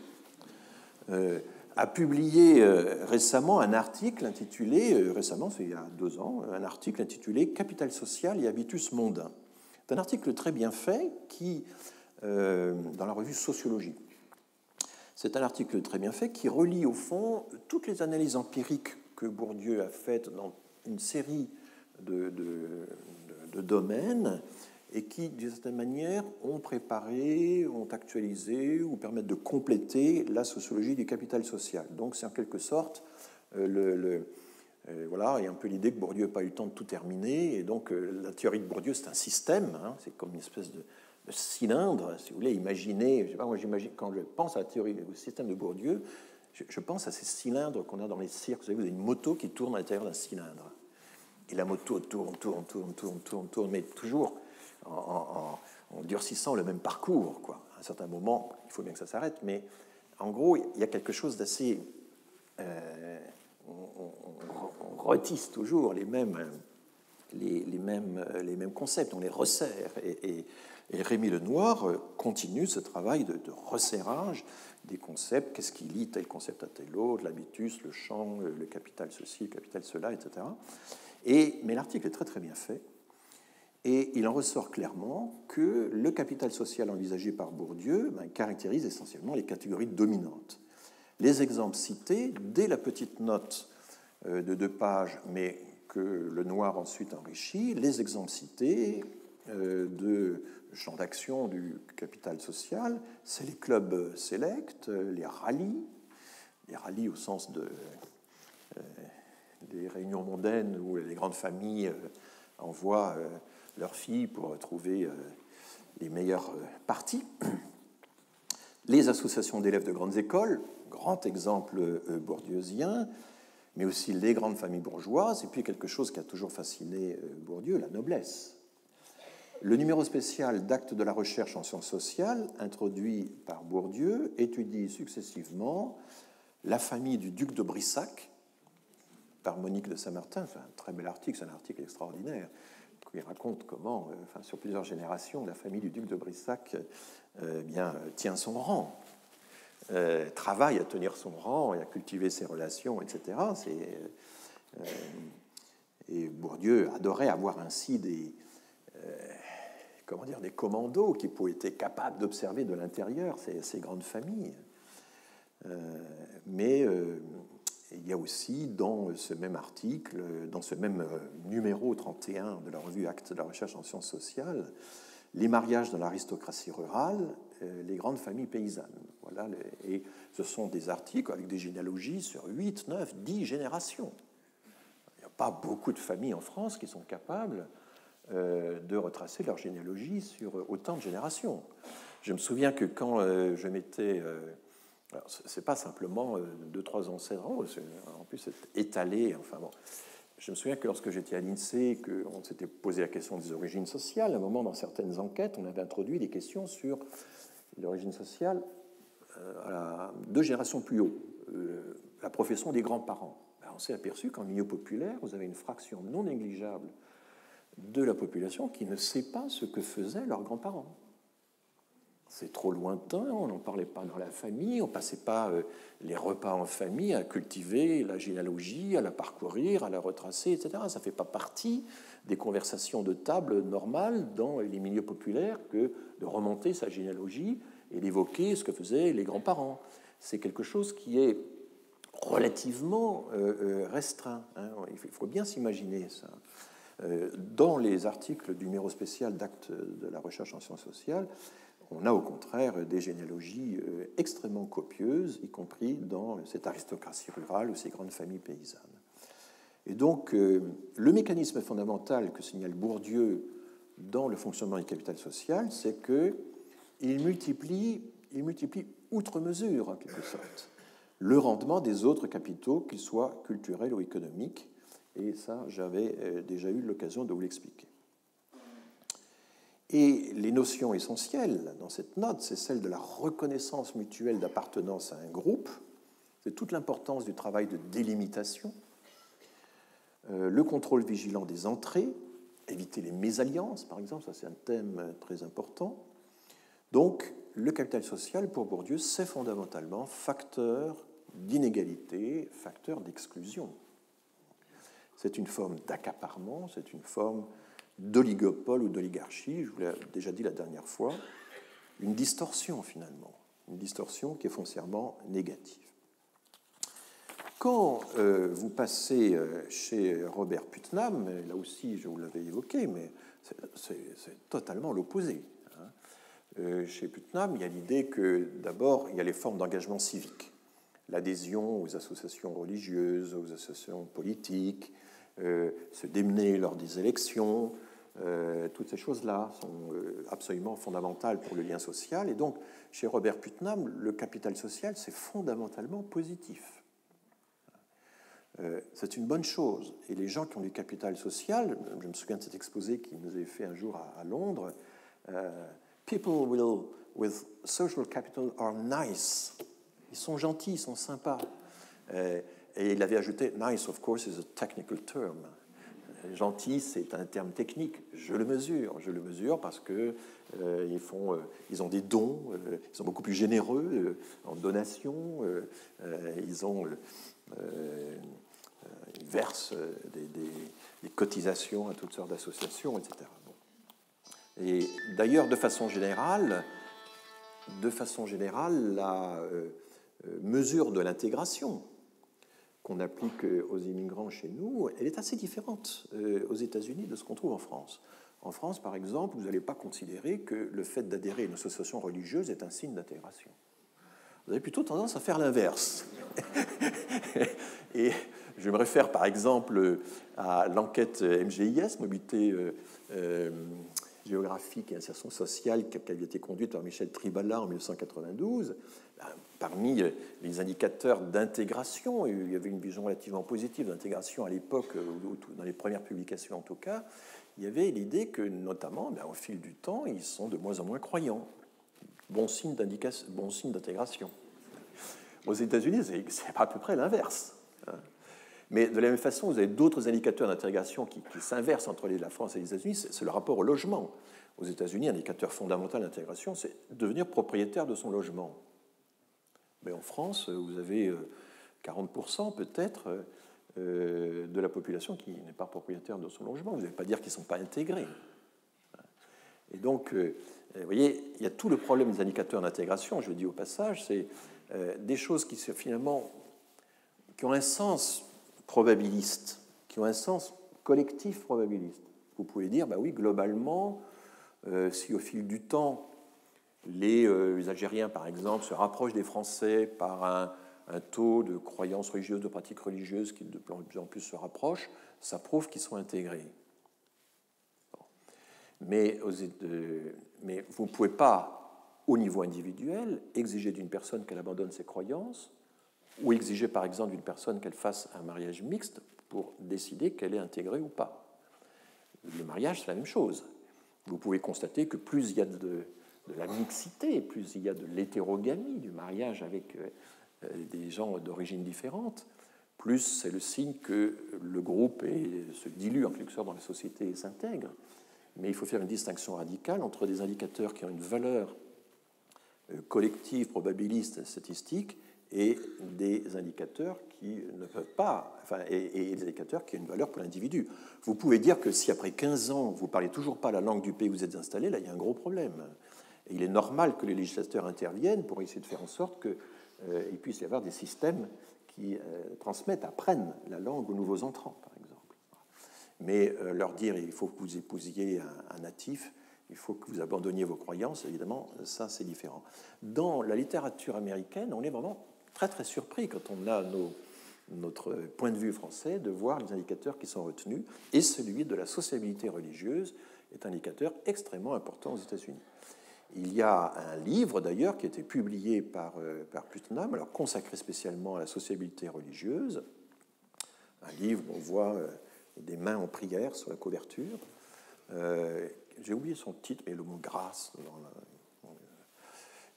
a publié récemment un article intitulé, récemment, c'est il y a 2 ans, un article intitulé « Capital social et habitus mondain ». C'est un article très bien fait qui... dans la revue Sociologie. C'est un article très bien fait qui relie au fond toutes les analyses empiriques que Bourdieu a faites dans une série de domaines et qui, d'une certaine manière, ont préparé, ont actualisé ou permettent de compléter la sociologie du capital social. Donc c'est en quelque sorte voilà, il y a un peu l'idée que Bourdieu n'a pas eu le temps de tout terminer, et donc la théorie de Bourdieu, c'est un système, hein, c'est comme une espèce de cylindre, si vous voulez, imaginez, je sais pas, moi j'imagine, quand je pense à la théorie, au système de Bourdieu, je pense à ces cylindres qu'on a dans les cirques. Vous avez une moto qui tourne à l'intérieur d'un cylindre, et la moto tourne, mais toujours en durcissant le même parcours, quoi. À un certain moment, il faut bien que ça s'arrête, mais en gros, il y a quelque chose d'assez... on retisse toujours les mêmes concepts, on les resserre. Et Rémy Lenoir continue ce travail de resserrage des concepts. Qu'est-ce qui lie tel concept à tel autre, l'habitus, le champ, le capital ceci, le capital cela, etc. Mais l'article est très très bien fait. Et il en ressort clairement que le capital social envisagé par Bourdieu caractérise essentiellement les catégories dominantes. Les exemples cités, dès la petite note de 2 pages, mais que Lenoir ensuite enrichit, les exemples cités de champ d'action du capital social, c'est les clubs select, les rallyes au sens des réunions mondaines où les grandes familles envoient leurs filles pour trouver les meilleurs partis, les associations d'élèves de grandes écoles, grand exemple bourdieusien, mais aussi les grandes familles bourgeoises, et puis quelque chose qui a toujours fasciné Bourdieu, la noblesse. Le numéro spécial d'Actes de la recherche en sciences sociales, introduit par Bourdieu, étudie successivement la famille du duc de Brissac, par Monique de Saint-Martin. C'est un très bel article, c'est un article extraordinaire, qui raconte comment, sur plusieurs générations, la famille du duc de Brissac tient son rang. Travaille à tenir son rang et à cultiver ses relations, etc. Et Bourdieu adorait avoir ainsi des commandos qui étaient capables d'observer de l'intérieur ces grandes familles. Mais il y a aussi dans ce même article, dans ce même numéro 31 de la revue Actes de la recherche en sciences sociales, les mariages dans l'aristocratie rurale, les grandes familles paysannes. Voilà, et ce sont des articles avec des généalogies sur 8, 9, 10 générations. Il n'y a pas beaucoup de familles en France qui sont capables de retracer leur généalogie sur autant de générations. Je me souviens que quand je m'étais... alors, ce n'est pas simplement 2-3 ancêtres, en plus c'est étalé, enfin bon... Je me souviens que lorsque j'étais à l'INSEE, qu'on s'était posé la question des origines sociales, à un moment, dans certaines enquêtes, on avait introduit des questions sur l'origine sociale à 2 générations plus haut, la profession des grands-parents. On s'est aperçu qu'en milieu populaire, vous avez une fraction non négligeable de la population qui ne sait pas ce que faisaient leurs grands-parents. C'est trop lointain, on n'en parlait pas dans la famille, on ne passait pas les repas en famille à cultiver la généalogie, à la parcourir, à la retracer, etc. Ça ne fait pas partie des conversations de table normales dans les milieux populaires que de remonter sa généalogie et d'évoquer ce que faisaient les grands-parents. C'est quelque chose qui est relativement restreint. Hein. Il faut bien s'imaginer ça. Dans les articles du numéro spécial d'Actes de la recherche en sciences sociales, on a au contraire des généalogies extrêmement copieuses, y compris dans cette aristocratie rurale ou ces grandes familles paysannes. Et donc, le mécanisme fondamental que signale Bourdieu dans le fonctionnement du capital social, c'est qu'il multiplie outre mesure, en quelque sorte, le rendement des autres capitaux, qu'ils soient culturels ou économiques. Et ça, j'avais déjà eu l'occasion de vous l'expliquer. Et les notions essentielles dans cette note, c'est celle de la reconnaissance mutuelle d'appartenance à un groupe, c'est toute l'importance du travail de délimitation, le contrôle vigilant des entrées, éviter les mésalliances, par exemple, ça c'est un thème très important. Donc, le capital social, pour Bourdieu, c'est fondamentalement facteur d'inégalité, facteur d'exclusion. C'est une forme d'accaparement, c'est une forme d'oligopole ou d'oligarchie, je vous l'ai déjà dit la dernière fois, une distorsion finalement une distorsion qui est foncièrement négative. Quand vous passez chez Robert Putnam, là aussi je vous l'avais évoqué, mais c'est totalement l'opposé. Chez Putnam, il y a l'idée que d'abord, il y a les formes d'engagement civique, l'adhésion aux associations religieuses, aux associations politiques, se démener lors des élections, toutes ces choses-là sont absolument fondamentales pour le lien social. Et donc, chez Robert Putnam, le capital social, c'est fondamentalement positif. C'est une bonne chose. Et les gens qui ont du capital social, je me souviens de cet exposé qu'il nous avait fait un jour à Londres, people with social capital are nice. Ils sont gentils, ils sont sympas. Et il avait ajouté, nice, of course, is a technical term. Gentil, c'est un terme technique. Je le mesure parce que ils ont des dons, ils sont beaucoup plus généreux en donation, ils versent des cotisations à toutes sortes d'associations, etc. Bon. Et d'ailleurs, de façon générale, la mesure de l'intégration qu'on applique aux immigrants chez nous, elle est assez différente aux États-Unis de ce qu'on trouve en France. En France, par exemple, vous n'allez pas considérer que le fait d'adhérer à une association religieuse est un signe d'intégration. Vous avez plutôt tendance à faire l'inverse. Et je me réfère par exemple à l'enquête MGIS, Mobilité géographique et insertion sociale, qui avait été conduite par Michel Tribala en 1992. Parmi les indicateurs d'intégration, il y avait une vision relativement positive d'intégration à l'époque, dans les premières publications en tout cas, il y avait l'idée que, notamment, au fil du temps, ils sont de moins en moins croyants. Bon signe d'intégration. Aux États-Unis, c'est à peu près l'inverse. Mais de la même façon, vous avez d'autres indicateurs d'intégration qui s'inversent entre la France et les États-Unis, c'est le rapport au logement. Aux États-Unis, un indicateur fondamental d'intégration, c'est devenir propriétaire de son logement. Mais en France, vous avez 40% peut-être de la population qui n'est pas propriétaire de son logement. Vous n'allez pas dire qu'ils ne sont pas intégrés. Et donc, vous voyez, il y a tout le problème des indicateurs d'intégration, je le dis au passage, c'est des choses qui finalement qui ont un sens probabiliste, qui ont un sens collectif probabiliste. Vous pouvez dire, oui, globalement, si au fil du temps, les Algériens, par exemple, se rapprochent des Français par un taux de croyances religieuses, de pratiques religieuses qui de plus en plus se rapprochent, ça prouve qu'ils sont intégrés. Mais vous ne pouvez pas, au niveau individuel, exiger d'une personne qu'elle abandonne ses croyances ou exiger, par exemple, d'une personne qu'elle fasse un mariage mixte pour décider qu'elle est intégrée ou pas. Le mariage, c'est la même chose. Vous pouvez constater que plus il y a de la mixité, plus il y a de l'hétérogamie, du mariage avec des gens d'origine différente, plus c'est le signe que le groupe se dilue en quelque sorte dans la société et s'intègre. Mais il faut faire une distinction radicale entre des indicateurs qui ont une valeur collective, probabiliste, statistique, et des indicateurs qui ne peuvent pas, et des indicateurs qui ont une valeur pour l'individu. Vous pouvez dire que si après 15 ans, vous ne parlez toujours pas la langue du pays où vous êtes installé, là, il y a un gros problème. Et il est normal que les législateurs interviennent pour essayer de faire en sorte qu'il puisse y avoir des systèmes qui transmettent, apprennent la langue aux nouveaux entrants, par exemple. Mais leur dire il faut que vous épousiez un natif, il faut que vous abandonniez vos croyances, évidemment, ça c'est différent. Dans la littérature américaine, on est vraiment très très surpris quand on a notre point de vue français de voir les indicateurs qui sont retenus, et celui de la sociabilité religieuse est un indicateur extrêmement important aux États-Unis. Il y a un livre d'ailleurs qui a été publié par Putnam, alors consacré spécialement à la sociabilité religieuse, un livre où on voit des mains en prière sur la couverture. J'ai oublié son titre, mais le mot grâce,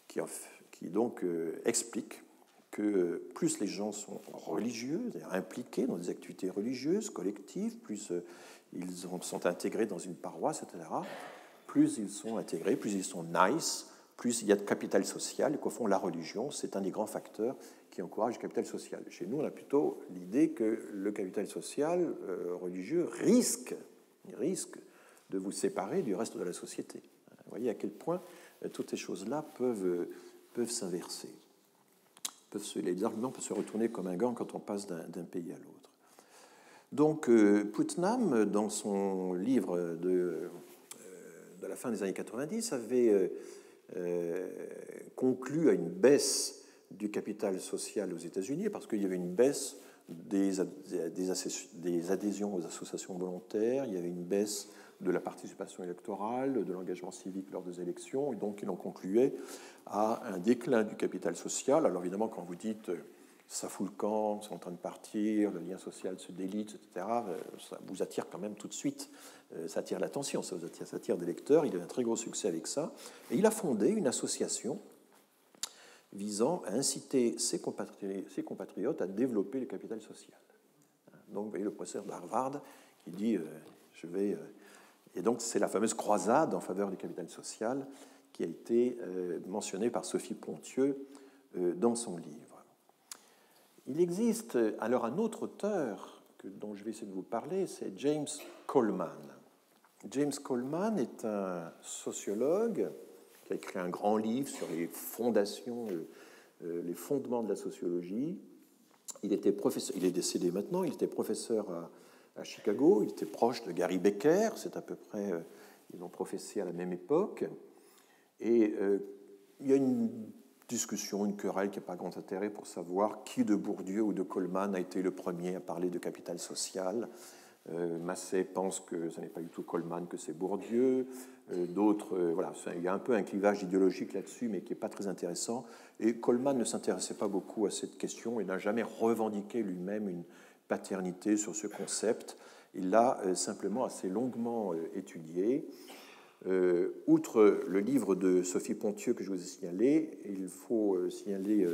qui donc explique que plus les gens sont religieux, c'est-à-dire impliqués dans des activités religieuses, collectives, plus ils sont intégrés dans une paroisse, etc., plus ils sont intégrés, plus ils sont nice, plus il y a de capital social, et qu'au fond, la religion, c'est un des grands facteurs qui encourage le capital social. Chez nous, on a plutôt l'idée que le capital social religieux risque de vous séparer du reste de la société. Vous voyez à quel point toutes ces choses-là peuvent peuvent s'inverser. Les arguments peuvent se retourner comme un gant quand on passe d'un pays à l'autre. Donc Putnam, dans son livre de la fin des années 90, avait conclu à une baisse du capital social aux États-Unis parce qu'il y avait une baisse des adhésions aux associations volontaires, il y avait une baisse de la participation électorale, de l'engagement civique lors des élections, et donc il en concluait à un déclin du capital social. Alors évidemment, quand vous dites ça fout le camp, c'est en train de partir, le lien social se délite, etc., ça vous attire quand même tout de suite, ça attire l'attention, ça attire des lecteurs, il a eu un très gros succès avec ça, et il a fondé une association visant à inciter ses compatriotes à développer le capital social. Donc vous voyez le professeur d'Harvard qui dit je vais... Et donc c'est la fameuse croisade en faveur du capital social qui a été mentionnée par Sophie Pontieux dans son livre. Il existe alors un autre auteur dont je vais essayer de vous parler, c'est James Coleman. James Coleman est un sociologue qui a écrit un grand livre sur les fondations, les fondements de la sociologie. Il était professeur, il est décédé maintenant, il était professeur à Chicago, il était proche de Gary Becker, c'est à peu près, ils ont professé à la même époque. Et il y a une discussion, une querelle qui n'a pas grand intérêt pour savoir qui de Bourdieu ou de Coleman a été le premier à parler de capital social. Massey pense que ce n'est pas du tout Coleman, que c'est Bourdieu. D'autres, voilà, il y a un peu un clivage idéologique là-dessus, mais qui n'est pas très intéressant. Et Coleman ne s'intéressait pas beaucoup à cette question et n'a jamais revendiqué lui-même une paternité sur ce concept. Il l'a simplement assez longuement étudié. Outre le livre de Sophie Pontieux que je vous ai signalé, il faut signaler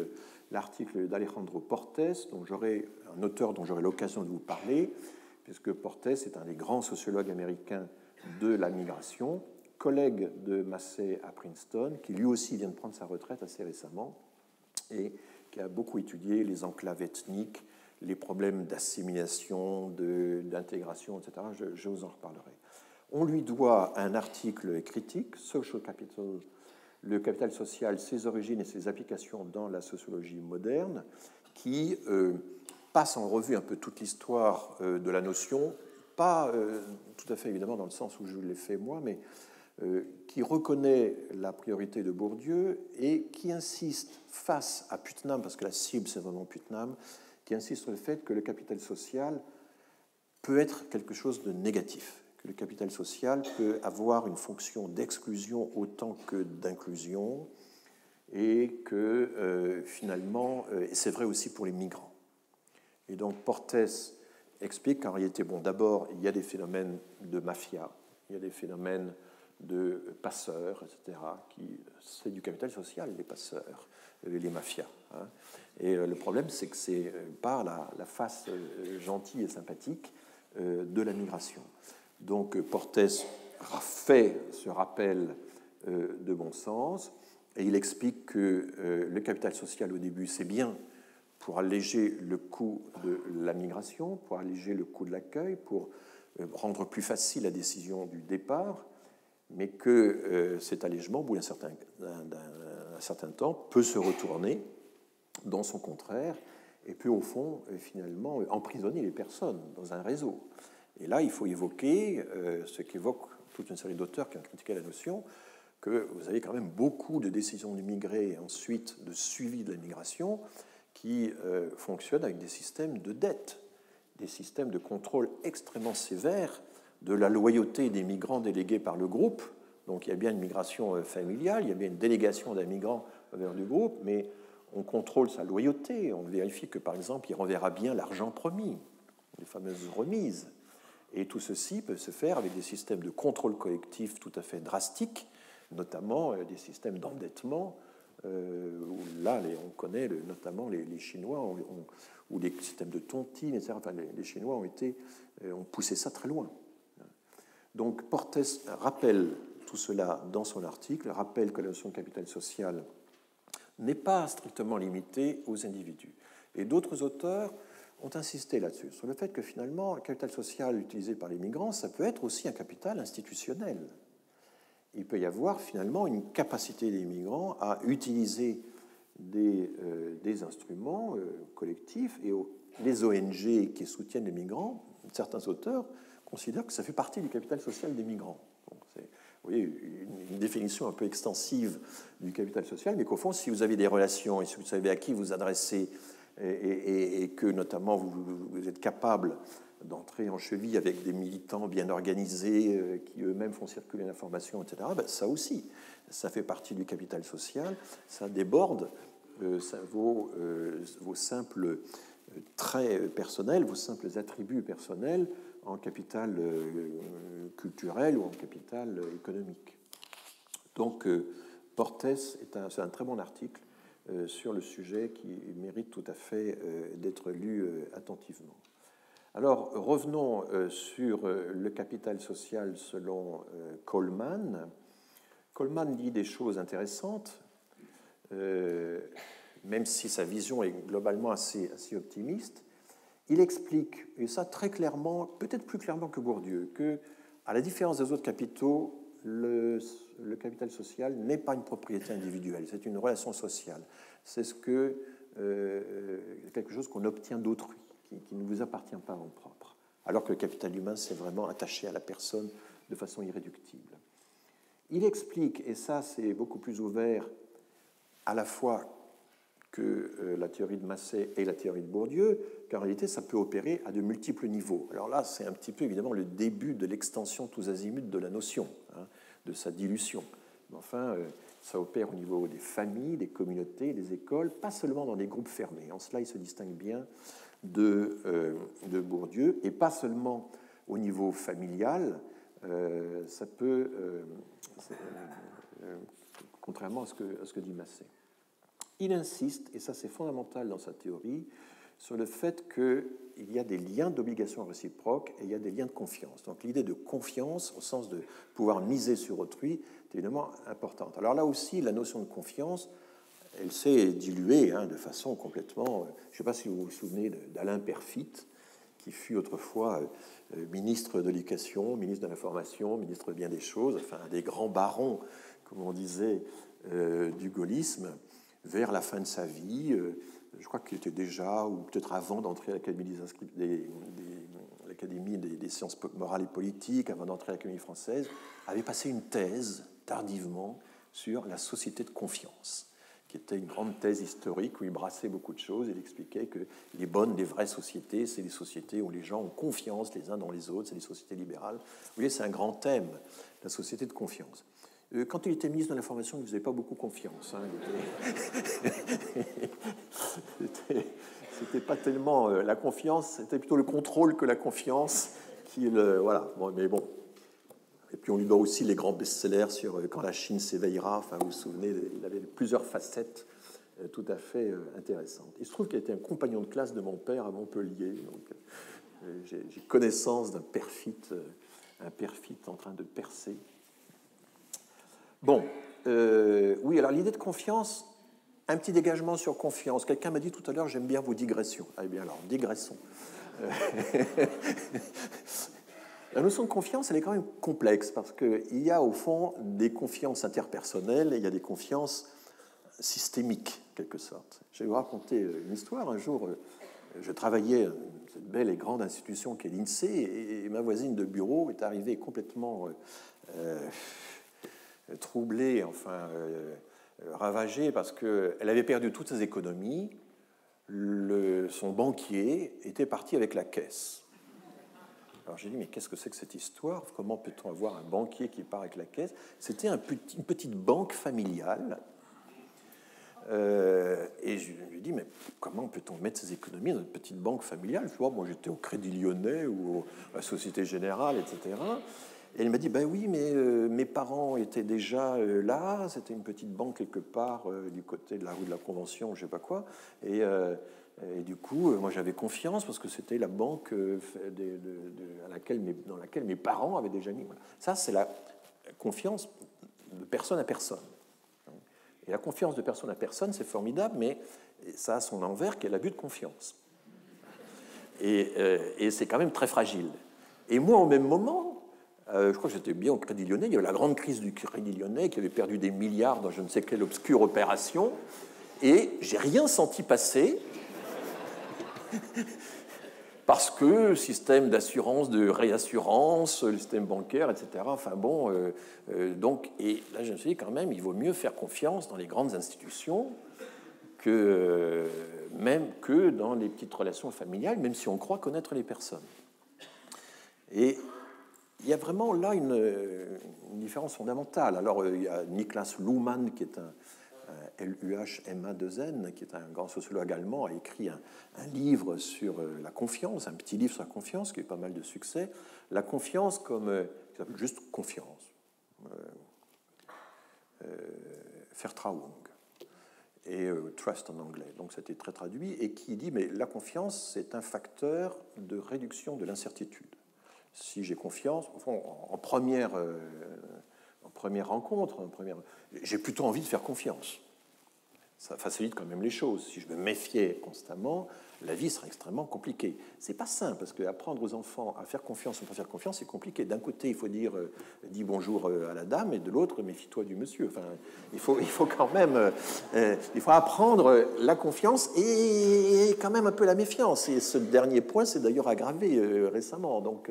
l'article d'Alejandro Portes, un auteur dont j'aurai l'occasion de vous parler, puisque Portes est un des grands sociologues américains de la migration, collègue de Massey à Princeton, qui lui aussi vient de prendre sa retraite assez récemment et qui a beaucoup étudié les enclaves ethniques, les problèmes d'assimilation, d'intégration, etc. Je vous en reparlerai. On lui doit un article critique, Social Capital, le capital social, ses origines et ses applications dans la sociologie moderne, qui passe en revue un peu toute l'histoire de la notion, pas tout à fait évidemment dans le sens où je l'ai fait moi, mais qui reconnaît la priorité de Bourdieu et qui insiste face à Putnam, parce que la cible c'est vraiment Putnam, qui insiste sur le fait que le capital social peut être quelque chose de négatif, que le capital social peut avoir une fonction d'exclusion autant que d'inclusion, et que finalement, et c'est vrai aussi pour les migrants. Et donc Portes explique qu'en réalité, bon, d'abord, il y a des phénomènes de mafia, il y a des phénomènes de passeurs, etc., c'est du capital social, les passeurs, les mafias. Hein. Et le problème, c'est que c'est pas la face gentille et sympathique de la migration. Donc Portes fait ce rappel de bon sens, et il explique que le capital social, au début, c'est bien pour alléger le coût de la migration, pour alléger le coût de l'accueil, pour rendre plus facile la décision du départ, mais que cet allègement, au bout d'un certain temps, peut se retourner dans son contraire et peut, au fond, finalement, emprisonner les personnes dans un réseau. Et là, il faut évoquer ce qu'évoque toute une série d'auteurs qui ont critiqué la notion, que vous avez quand même beaucoup de décisions d'immigrés et ensuite de suivi de la migration qui fonctionnent avec des systèmes de dette, des systèmes de contrôle extrêmement sévères de la loyauté des migrants délégués par le groupe. Donc il y a bien une migration familiale, il y a bien une délégation d'un migrant vers le groupe, mais on contrôle sa loyauté, on vérifie que, par exemple, il renverra bien l'argent promis, les fameuses remises. Et tout ceci peut se faire avec des systèmes de contrôle collectif tout à fait drastiques, notamment des systèmes d'endettement, où là, on connaît notamment les Chinois, ou les systèmes de tontine, etc. Enfin, les Chinois ont poussé ça très loin. Donc Portes rappelle tout cela dans son article, rappelle que la notion de capital social n'est pas strictement limitée aux individus. Et d'autres auteurs ont insisté là-dessus, sur le fait que finalement, le capital social utilisé par les migrants, ça peut être aussi un capital institutionnel. il peut y avoir finalement une capacité des migrants à utiliser des instruments collectifs, et les ONG qui soutiennent les migrants, certains auteurs considèrent que ça fait partie du capital social des migrants. Donc c'est, vous voyez, une définition un peu extensive du capital social, mais qu'au fond, si vous avez des relations et si vous savez à qui vous adressez, et que notamment vous êtes capable d'entrer en cheville avec des militants bien organisés qui eux-mêmes font circuler l'information, etc., ben ça aussi, ça fait partie du capital social, ça déborde vos simples traits personnels, vos simples attributs personnels en capital culturel ou en capital économique. Donc, Portes, c'est un très bon article sur le sujet qui mérite tout à fait d'être lu attentivement. Alors, revenons sur le capital social selon Coleman. Coleman dit des choses intéressantes, même si sa vision est globalement assez optimiste. Il explique, et ça très clairement, peut-être plus clairement que Bourdieu, que, à la différence des autres capitaux, le capital social n'est pas une propriété individuelle, c'est une relation sociale. C'est quelque chose qu'on obtient d'autrui, qui ne vous appartient pas en propre. Alors que le capital humain, c'est vraiment attaché à la personne de façon irréductible. Il explique, et ça c'est beaucoup plus ouvert à la fois que la théorie de Massey et la théorie de Bourdieu, qu'en réalité ça peut opérer à de multiples niveaux. Alors là, c'est un petit peu évidemment le début de l'extension tous azimuts de la notion, de sa dilution. Mais enfin, ça opère au niveau des familles, des communautés, des écoles, pas seulement dans des groupes fermés. En cela, il se distingue bien de Bourdieu, et pas seulement au niveau familial, ça peut, contrairement à ce que dit Massey. Il insiste, et ça c'est fondamental dans sa théorie, sur le fait qu'il y a des liens d'obligation réciproque et il y a des liens de confiance. Donc l'idée de confiance, au sens de pouvoir miser sur autrui, est évidemment importante. Alors là aussi, la notion de confiance, elle s'est diluée de façon complètement... Je ne sais pas si vous vous souvenez d'Alain Perfit, qui fut autrefois ministre de l'Éducation, ministre de l'Information, ministre de bien des choses, enfin un des grands barons, comme on disait, du gaullisme, vers la fin de sa vie. Je crois qu'il était déjà, ou peut-être avant d'entrer à l'Académie des sciences morales et politiques, avant d'entrer à l'Académie française, avait passé une thèse, tardivement, sur la société de confiance, qui était une grande thèse historique où il brassait beaucoup de choses. Il expliquait que les bonnes, les vraies sociétés, c'est les sociétés où les gens ont confiance les uns dans les autres, c'est les sociétés libérales. Vous voyez, c'est un grand thème, la société de confiance. Quand il était ministre de l'Information, il ne faisait pas beaucoup confiance. C'était pas tellement la confiance, c'était plutôt le contrôle que la confiance. Voilà. Bon, mais bon. Et puis on lui doit aussi les grands best-sellers sur Quand la Chine s'éveillera. Enfin, vous vous souvenez, il avait plusieurs facettes tout à fait intéressantes. Il se trouve qu'il était un compagnon de classe de mon père à Montpellier. Donc, j'ai connaissance d'un perfit, un perfit en train de percer. Bon, oui, alors l'idée de confiance, un petit dégagement sur confiance. Quelqu'un m'a dit tout à l'heure, j'aime bien vos digressions. Eh bien alors, digressons. La notion de confiance, elle est quand même complexe, parce qu'il y a au fond des confiances interpersonnelles et il y a des confiances systémiques, en quelque sorte. Je vais vous raconter une histoire. Un jour, je travaillais dans cette belle et grande institution qu'est l'INSEE, et ma voisine de bureau est arrivée complètement... troublée, enfin ravagée, parce qu'elle avait perdu toutes ses économies. Son banquier était parti avec la caisse. Alors j'ai dit, mais qu'est-ce que c'est que cette histoire? Comment peut-on avoir un banquier qui part avec la caisse? C'était une petite banque familiale. Et je lui ai dit, mais comment peut-on mettre ses économies dans une petite banque familiale? Tu vois, moi j'étais au Crédit Lyonnais ou à la Société Générale, etc. Et elle m'a dit, ben oui, mais mes parents étaient déjà là, c'était une petite banque quelque part du côté de la rue de la Convention, je ne sais pas quoi, et du coup, moi j'avais confiance parce que c'était la banque dans laquelle mes parents avaient déjà mis. Voilà. Ça, c'est la confiance de personne à personne. Et la confiance de personne à personne, c'est formidable, mais ça a son envers qui est l'abus de confiance. Et c'est quand même très fragile. Et moi, au même moment, Je crois que j'étais bien au Crédit Lyonnais. Il y avait la grande crise du Crédit Lyonnais qui avait perdu des milliards dans je ne sais quelle obscure opération. Et j'ai rien senti passer parce que système d'assurance, de réassurance, le système bancaire, etc. Enfin bon, donc, et là je me suis dit quand même, il vaut mieux faire confiance dans les grandes institutions même que dans les petites relations familiales, même si on croit connaître les personnes. Et il y a vraiment là une différence fondamentale. Alors, il y a Niklas Luhmann, qui est un Luhmann, qui est un grand sociologue allemand, a écrit un livre sur la confiance, un petit livre sur la confiance qui a eu pas mal de succès. La confiance comme qui s'appelle juste confiance, Vertrauen, et trust en anglais. Donc, c'était très traduit et qui dit mais la confiance, c'est un facteur de réduction de l'incertitude. Si j'ai confiance, en première rencontre, j'ai plutôt envie de faire confiance. Ça facilite quand même les choses. Si je me méfiais constamment, la vie serait extrêmement compliquée. C'est pas simple, parce qu'apprendre aux enfants à faire confiance ou pas faire confiance, c'est compliqué. D'un côté, il faut dire dis bonjour à la dame, et de l'autre, méfie-toi du monsieur. Enfin, il faut quand même il faut apprendre la confiance et quand même un peu la méfiance. Et ce dernier point, c'est d'ailleurs aggravé récemment. Donc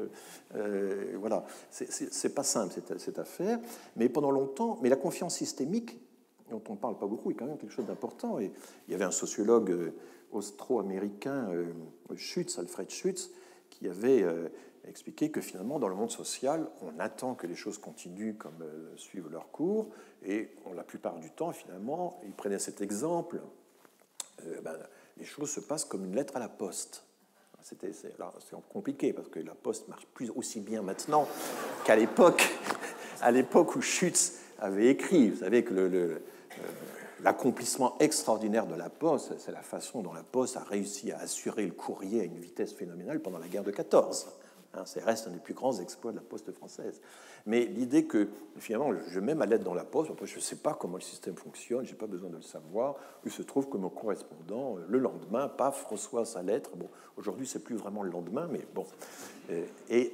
voilà, c'est pas simple cette affaire. Mais pendant longtemps, mais la confiance systémique, dont on ne parle pas beaucoup, est quand même quelque chose d'important. Et il y avait un sociologue austro-américain, Alfred Schutz, qui avait expliqué que finalement, dans le monde social, on attend que les choses continuent comme suivent leur cours, et la plupart du temps, finalement, il prenait cet exemple, les choses se passent comme une lettre à la poste. C'est compliqué, parce que la poste marche plus aussi bien maintenant qu'à l'époque où Schutz avait écrit. Vous savez que l'accomplissement extraordinaire de la Poste, c'est la façon dont la Poste a réussi à assurer le courrier à une vitesse phénoménale pendant la guerre de 14. Ça reste un des plus grands exploits de la Poste française. Mais l'idée que, finalement, je mets ma lettre dans la Poste, après je ne sais pas comment le système fonctionne, je n'ai pas besoin de le savoir, il se trouve que mon correspondant, le lendemain, paf, reçoit sa lettre. Bon, aujourd'hui, c'est plus vraiment le lendemain, mais bon. Et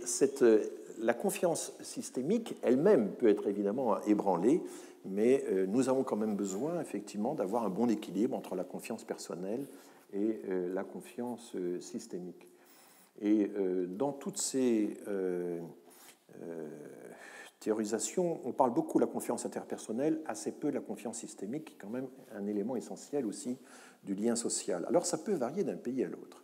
la confiance systémique elle-même peut être évidemment ébranlée, mais nous avons quand même besoin, effectivement, d'avoir un bon équilibre entre la confiance personnelle et la confiance systémique. Et dans toutes ces théorisations, on parle beaucoup de la confiance interpersonnelle, assez peu de la confiance systémique, qui est quand même un élément essentiel aussi du lien social. Alors ça peut varier d'un pays à l'autre.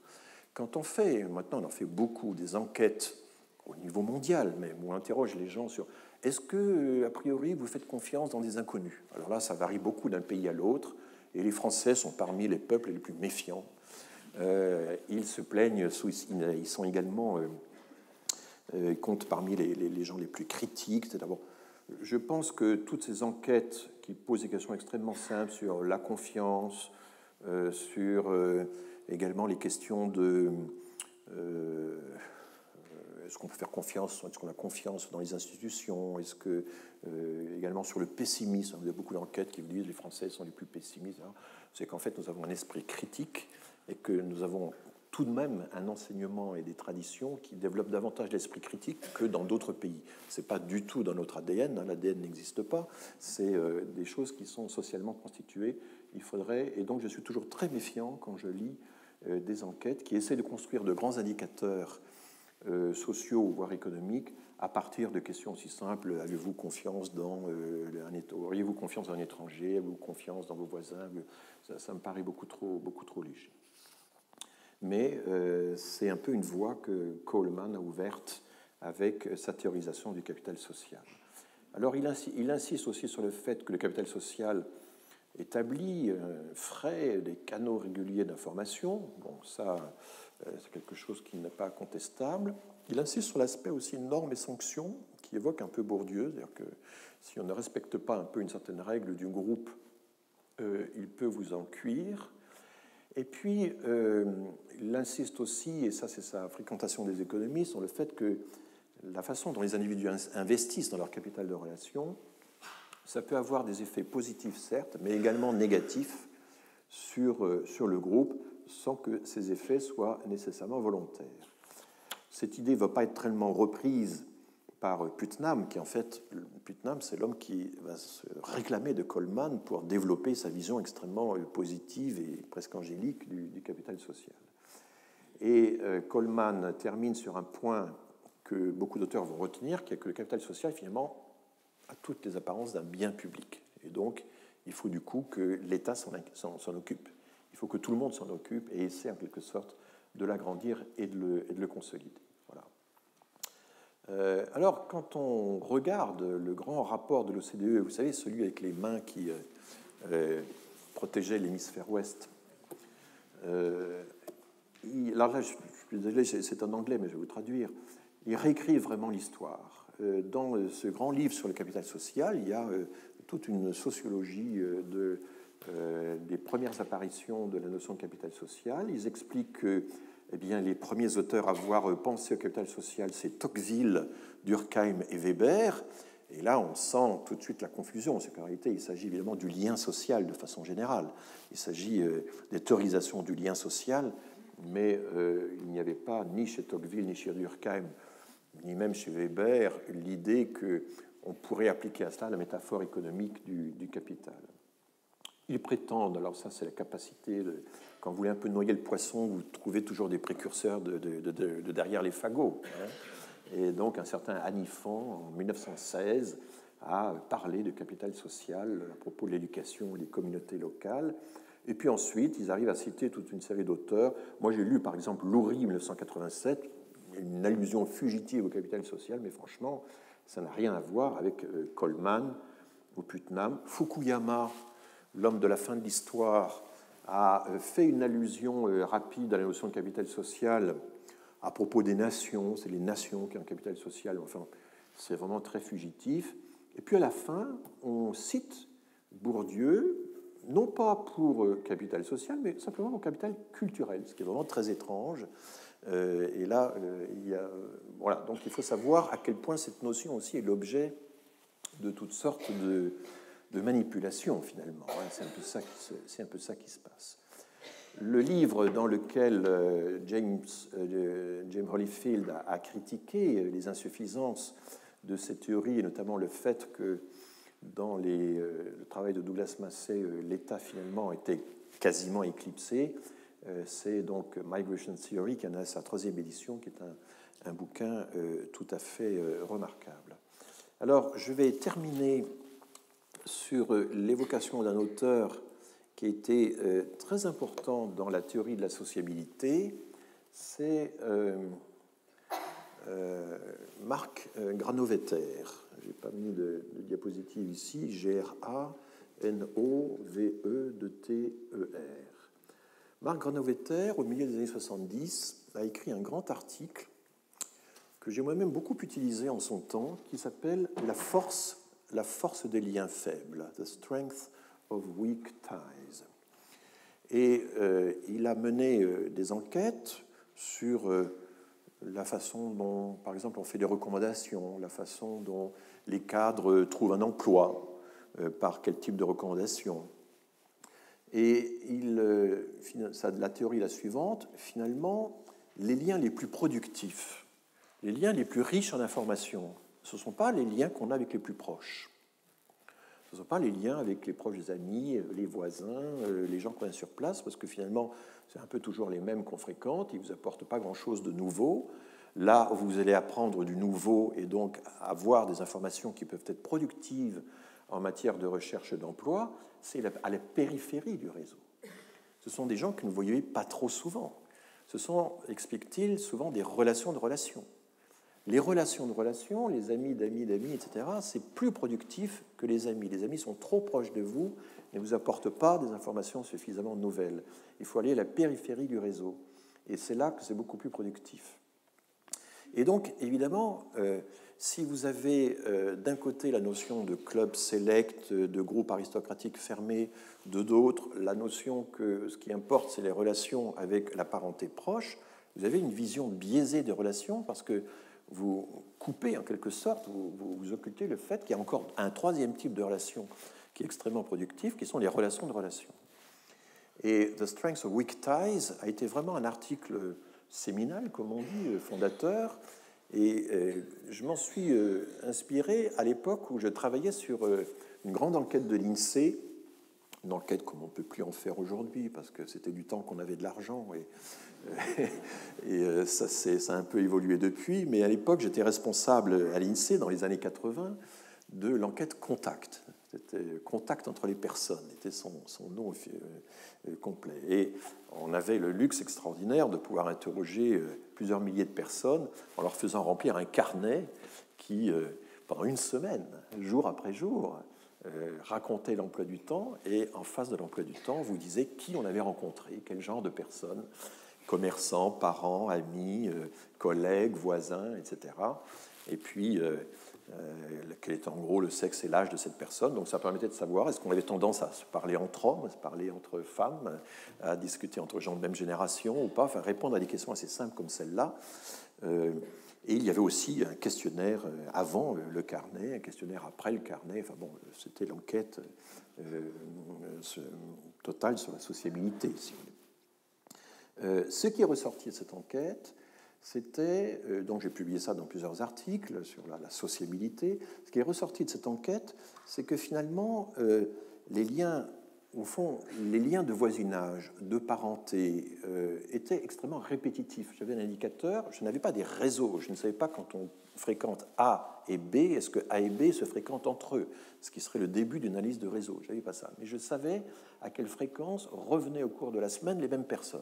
Quand on fait, maintenant on en fait beaucoup, des enquêtes au niveau mondial même, où on interroge les gens sur est-ce que, a priori, vous faites confiance dans des inconnus? Alors là, ça varie beaucoup d'un pays à l'autre, et les Français sont parmi les peuples les plus méfiants. Ils se plaignent, ils sont également, ils comptent parmi les gens les plus critiques. D'abord, je pense que toutes ces enquêtes qui posent des questions extrêmement simples sur la confiance, sur également les questions de est-ce qu'on peut faire confiance, est-ce qu'on a confiance dans les institutions, est-ce que également sur le pessimisme, il y a beaucoup d'enquêtes qui vous disent que les Français sont les plus pessimistes, c'est qu'en fait nous avons un esprit critique et que nous avons tout de même un enseignement et des traditions qui développent davantage l'esprit critique que dans d'autres pays. Ce n'est pas du tout dans notre ADN, l'ADN n'existe pas, c'est des choses qui sont socialement constituées. Il faudrait, et donc je suis toujours très méfiant quand je lis des enquêtes qui essaient de construire de grands indicateurs sociaux, voire économiques, à partir de questions aussi simples. Avez-vous confiance auriez-vous confiance dans un étranger? Avez-vous confiance dans vos voisins? Ça me paraît beaucoup trop léger. Mais c'est un peu une voie que Coleman a ouverte avec sa théorisation du capital social. Alors il insiste aussi sur le fait que le capital social établit frais des canaux réguliers d'information. Bon, ça, c'est quelque chose qui n'est pas contestable. Il insiste sur l'aspect aussi normes et sanctions, qui évoque un peu Bourdieu, c'est-à-dire que si on ne respecte pas un peu une certaine règle du groupe, il peut vous en cuire. Et puis, il insiste aussi, et ça c'est sa fréquentation des économies, sur le fait que la façon dont les individus investissent dans leur capital de relation, ça peut avoir des effets positifs, certes, mais également négatifs sur le groupe, sans que ces effets soient nécessairement volontaires. Cette idée ne va pas être tellement reprise par Putnam, qui en fait, Putnam, c'est l'homme qui va se réclamer de Coleman pour développer sa vision extrêmement positive et presque angélique du capital social. Et Coleman termine sur un point que beaucoup d'auteurs vont retenir, qui est que le capital social, finalement, a toutes les apparences d'un bien public. Et donc, il faut du coup que l'État s'en occupe. Il faut que tout le monde s'en occupe et essaie en quelque sorte de l'agrandir et de le consolider. Voilà. Alors, quand on regarde le grand rapport de l'OCDE, vous savez, celui avec les mains qui protégeaient l'hémisphère ouest, alors là, je suis désolé, c'est en anglais, mais je vais vous traduire. Il réécrit vraiment l'histoire. Dans ce grand livre sur le capital social, il y a toute une sociologie des premières apparitions de la notion de capital social. Ils expliquent que les premiers auteurs à avoir pensé au capital social, c'est Tocqueville, Durkheim et Weber. Et là, on sent tout de suite la confusion. C'est qu'en réalité, il s'agit évidemment du lien social de façon générale. Il s'agit des théorisations du lien social, mais il n'y avait pas, ni chez Tocqueville, ni chez Durkheim, ni même chez Weber, l'idée qu'on pourrait appliquer à cela la métaphore économique du capital. Ils prétendent, alors ça c'est la capacité, quand vous voulez un peu noyer le poisson, vous trouvez toujours des précurseurs de derrière les fagots. Hein. Et donc un certain Hanifan, en 1916, a parlé de capital social à propos de l'éducation des communautés locales. Et puis ensuite, ils arrivent à citer toute une série d'auteurs. Moi j'ai lu par exemple Loury, 1987, une allusion fugitive au capital social, mais franchement, ça n'a rien à voir avec Coleman ou Putnam. Fukuyama, l'homme de la fin de l'histoire, a fait une allusion rapide à la notion de capital social à propos des nations. C'est les nations qui ont un capital social. Enfin, c'est vraiment très fugitif. Et puis à la fin, on cite Bourdieu, non pas pour capital social, mais simplement pour capital culturel, ce qui est vraiment très étrange. Et là, voilà. Donc il faut savoir à quel point cette notion aussi est l'objet de toutes sortes de manipulations, finalement. C'est un peu ça qui se passe. Le livre dans lequel James Holyfield a critiqué les insuffisances de cette théorie, et notamment le fait que dans le travail de Douglas Massey, l'État finalement était quasiment éclipsé, c'est donc Migration Theory, qui en a sa 3e édition, qui est un bouquin tout à fait remarquable. Alors, je vais terminer sur l'évocation d'un auteur qui a été très important dans la théorie de la sociabilité, c'est Marc Granovetter. Je n'ai pas mis de diapositive ici, Granovetter. Marc Granovetter, au milieu des années 70, a écrit un grand article que j'ai moi-même beaucoup utilisé en son temps, qui s'appelle la force des liens faibles, The Strength of Weak Ties. Et il a mené des enquêtes sur la façon dont, par exemple, on fait des recommandations, la façon dont les cadres trouvent un emploi, par quel type de recommandations. Et la théorie est la suivante: finalement, les liens les plus productifs, les liens les plus riches en informations, ce ne sont pas les liens qu'on a avec les plus proches. Ce ne sont pas les liens avec les proches amis, les voisins, les gens qu'on a sur place, parce que finalement, c'est un peu toujours les mêmes qu'on fréquente, ils ne vous apportent pas grand-chose de nouveau. Là, vous allez apprendre du nouveau et donc avoir des informations qui peuvent être productives en matière de recherche d'emploi, c'est à la périphérie du réseau. Ce sont des gens que vous ne voyez pas trop souvent. Ce sont, explique-t-il, souvent des relations de relations. Les relations de relations, les amis d'amis d'amis, etc., c'est plus productif que les amis. Les amis sont trop proches de vous, ne vous apportent pas des informations suffisamment nouvelles. Il faut aller à la périphérie du réseau. Et c'est là que c'est beaucoup plus productif. Et donc, évidemment, si vous avez d'un côté la notion de club select, de groupe aristocratique fermé, de d'autres, la notion que ce qui importe, c'est les relations avec la parenté proche, vous avez une vision biaisée des relations parce que vous coupez en quelque sorte, vous occultez le fait qu'il y a encore un 3e type de relation qui est extrêmement productif, qui sont les relations de relations. Et The Strength of Weak Ties a été vraiment un article séminal, comme on dit, fondateur, Et je m'en suis inspiré à l'époque où je travaillais sur une grande enquête de l'INSEE, une enquête comme on ne peut plus en faire aujourd'hui parce que c'était du temps qu'on avait de l'argent et ça a un peu évolué depuis. Mais à l'époque, j'étais responsable à l'INSEE dans les années 80 de l'enquête Contact. C'était Contact entre les personnes, était son nom complet. Et on avait le luxe extraordinaire de pouvoir interroger plusieurs milliers de personnes en leur faisant remplir un carnet qui, pendant une semaine, jour après jour, racontait l'emploi du temps et en face de l'emploi du temps, vous disait qui on avait rencontré, quel genre de personnes, commerçants, parents, amis, collègues, voisins, etc. Et puis, quel était en gros le sexe et l'âge de cette personne. Donc ça permettait de savoir est-ce qu'on avait tendance à se parler entre hommes, à se parler entre femmes, à discuter entre gens de même génération ou pas, enfin répondre à des questions assez simples comme celle-là. Et il y avait aussi un questionnaire avant le carnet, un questionnaire après le carnet. Enfin bon, c'était l'enquête totale sur la sociabilité, si vous voulez. Ce qui est ressorti de cette enquête, c'était, donc j'ai publié ça dans plusieurs articles sur la sociabilité, ce qui est ressorti de cette enquête, c'est que finalement, les liens, au fond, les liens de voisinage, de parenté, étaient extrêmement répétitifs. J'avais un indicateur, je n'avais pas des réseaux, je ne savais pas quand on fréquente A et B, est-ce que A et B se fréquentent entre eux, ce qui serait le début d'une analyse de réseau. Je n'avais pas ça, mais je savais à quelle fréquence revenaient au cours de la semaine les mêmes personnes.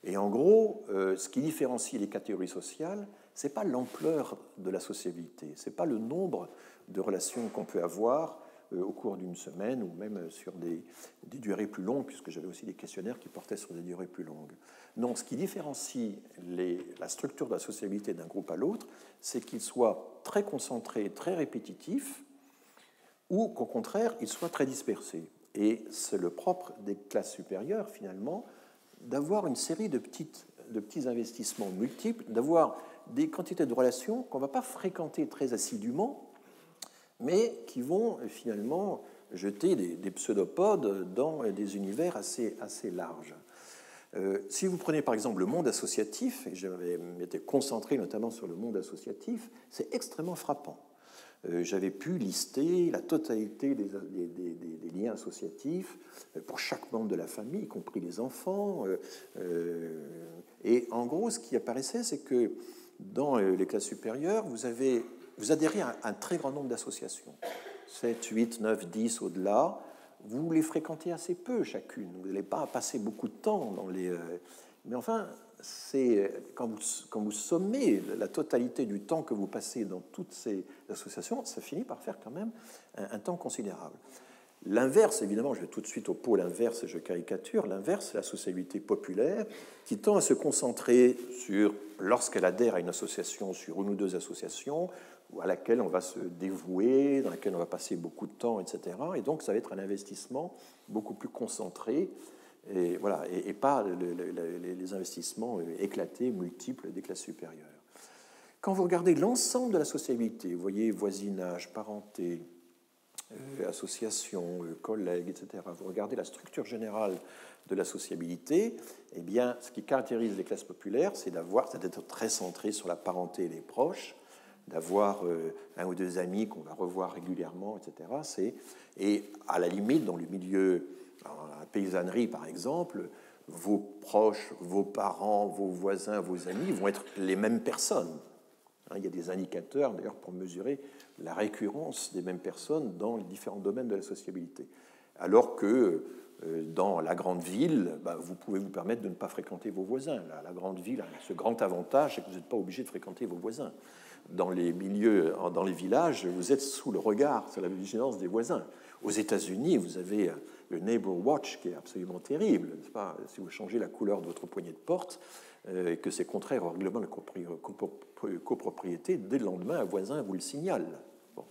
Et en gros, ce qui différencie les catégories sociales, ce n'est pas l'ampleur de la sociabilité, ce n'est pas le nombre de relations qu'on peut avoir au cours d'une semaine ou même sur des durées plus longues, puisque j'avais aussi des questionnaires qui portaient sur des durées plus longues. Non, ce qui différencie la structure de la sociabilité d'un groupe à l'autre, c'est qu'il soit très concentré, très répétitif, ou qu'au contraire, il soit très dispersé. Et c'est le propre des classes supérieures, finalement, d'avoir une série de petits investissements multiples, d'avoir des quantités de relations qu'on ne va pas fréquenter très assidûment, mais qui vont finalement jeter des pseudopodes dans des univers assez larges. Si vous prenez par exemple le monde associatif, et je m'étais concentré notamment sur le monde associatif, c'est extrêmement frappant. J'avais pu lister la totalité des liens associatifs pour chaque membre de la famille, y compris les enfants. Et en gros, ce qui apparaissait, c'est que dans les classes supérieures, vous adhérez à un très grand nombre d'associations, 7, 8, 9, 10 au-delà. Vous les fréquentez assez peu chacune. Vous n'allez pas passer beaucoup de temps dans les... Mais enfin, quand vous sommez la totalité du temps que vous passez dans toutes ces associations, ça finit par faire quand même un temps considérable. L'inverse, évidemment, je vais tout de suite au pôle inverse et je caricature, l'inverse, c'est la sociabilité populaire qui tend à se concentrer sur, lorsqu'elle adhère à une association, sur une ou deux associations, à laquelle on va se dévouer, dans laquelle on va passer beaucoup de temps, etc. Et donc, ça va être un investissement beaucoup plus concentré et, voilà, et pas les investissements éclatés, multiples des classes supérieures. Quand vous regardez l'ensemble de la sociabilité, vous voyez voisinage, parenté, associations, collègues, etc., vous regardez la structure générale de la sociabilité, eh bien, ce qui caractérise les classes populaires, c'est d'être très centré sur la parenté et les proches, d'avoir un ou deux amis qu'on va revoir régulièrement, etc. Et à la limite, dans le milieu, dans la paysannerie par exemple, vos proches, vos parents, vos voisins, vos amis vont être les mêmes personnes. Il y a des indicateurs d'ailleurs pour mesurer la récurrence des mêmes personnes dans les différents domaines de la sociabilité. Alors que dans la grande ville, vous pouvez vous permettre de ne pas fréquenter vos voisins. La grande ville a ce grand avantage, c'est que vous n'êtes pas obligé de fréquenter vos voisins. Dans les milieux, dans les villages, vous êtes sous le regard, sous la vigilance des voisins. Aux États-Unis, vous avez le Neighbor Watch qui est absolument terrible, n'est-ce pas ? Si vous changez la couleur de votre poignée de porte, et que c'est contraire au règlement de copropriété, dès le lendemain, un voisin vous le signale. Bon.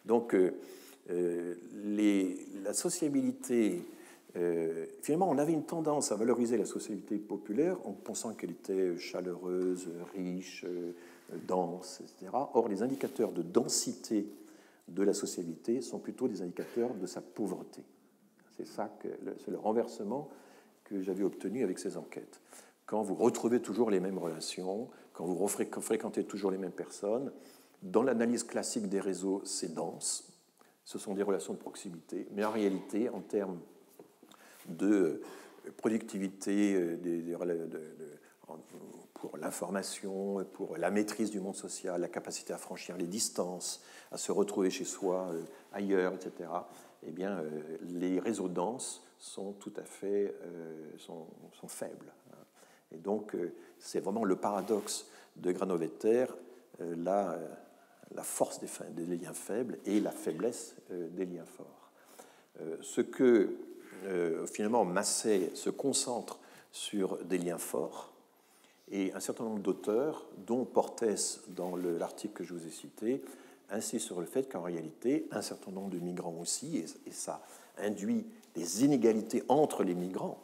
Donc, la sociabilité, finalement, on avait une tendance à valoriser la sociabilité populaire en pensant qu'elle était chaleureuse, riche, dense, etc. Or, les indicateurs de densité de la sociabilité sont plutôt des indicateurs de sa pauvreté. C'est le renversement que j'avais obtenu avec ces enquêtes. Quand vous retrouvez toujours les mêmes relations, quand vous fréquentez toujours les mêmes personnes, dans l'analyse classique des réseaux, c'est dense, ce sont des relations de proximité, mais en réalité, en termes de productivité pour l'information, pour la maîtrise du monde social, la capacité à franchir les distances, à se retrouver chez soi, ailleurs, etc., eh bien, les réseaux denses sont tout à fait sont faibles. Et donc, c'est vraiment le paradoxe de Granovetter, la force des liens faibles et la faiblesse des liens forts. Ce que, finalement, Massey se concentre sur des liens forts, et un certain nombre d'auteurs, dont Portes dans l'article que je vous ai cité, insistent sur le fait qu'en réalité, un certain nombre de migrants aussi, et ça induit des inégalités entre les migrants.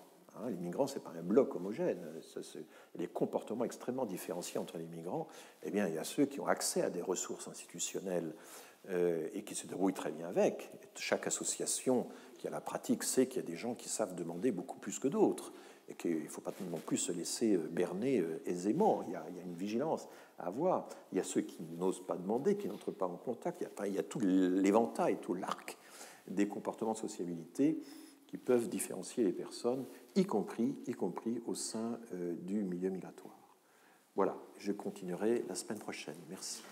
Les migrants, ce n'est pas un bloc homogène. Il y a des comportements extrêmement différenciés entre les migrants. Eh bien, il y a ceux qui ont accès à des ressources institutionnelles et qui se débrouillent très bien avec. Chaque association qui a la pratique sait qu'il y a des gens qui savent demander beaucoup plus que d'autres et qu'il ne faut pas non plus se laisser berner aisément. Il y a une vigilance à avoir. Il y a ceux qui n'osent pas demander, qui n'entrent pas en contact. Il y a tout l'éventail, tout l'arc des comportements de sociabilité qui peuvent différencier les personnes, y compris au sein du milieu migratoire. Voilà, je continuerai la semaine prochaine. Merci.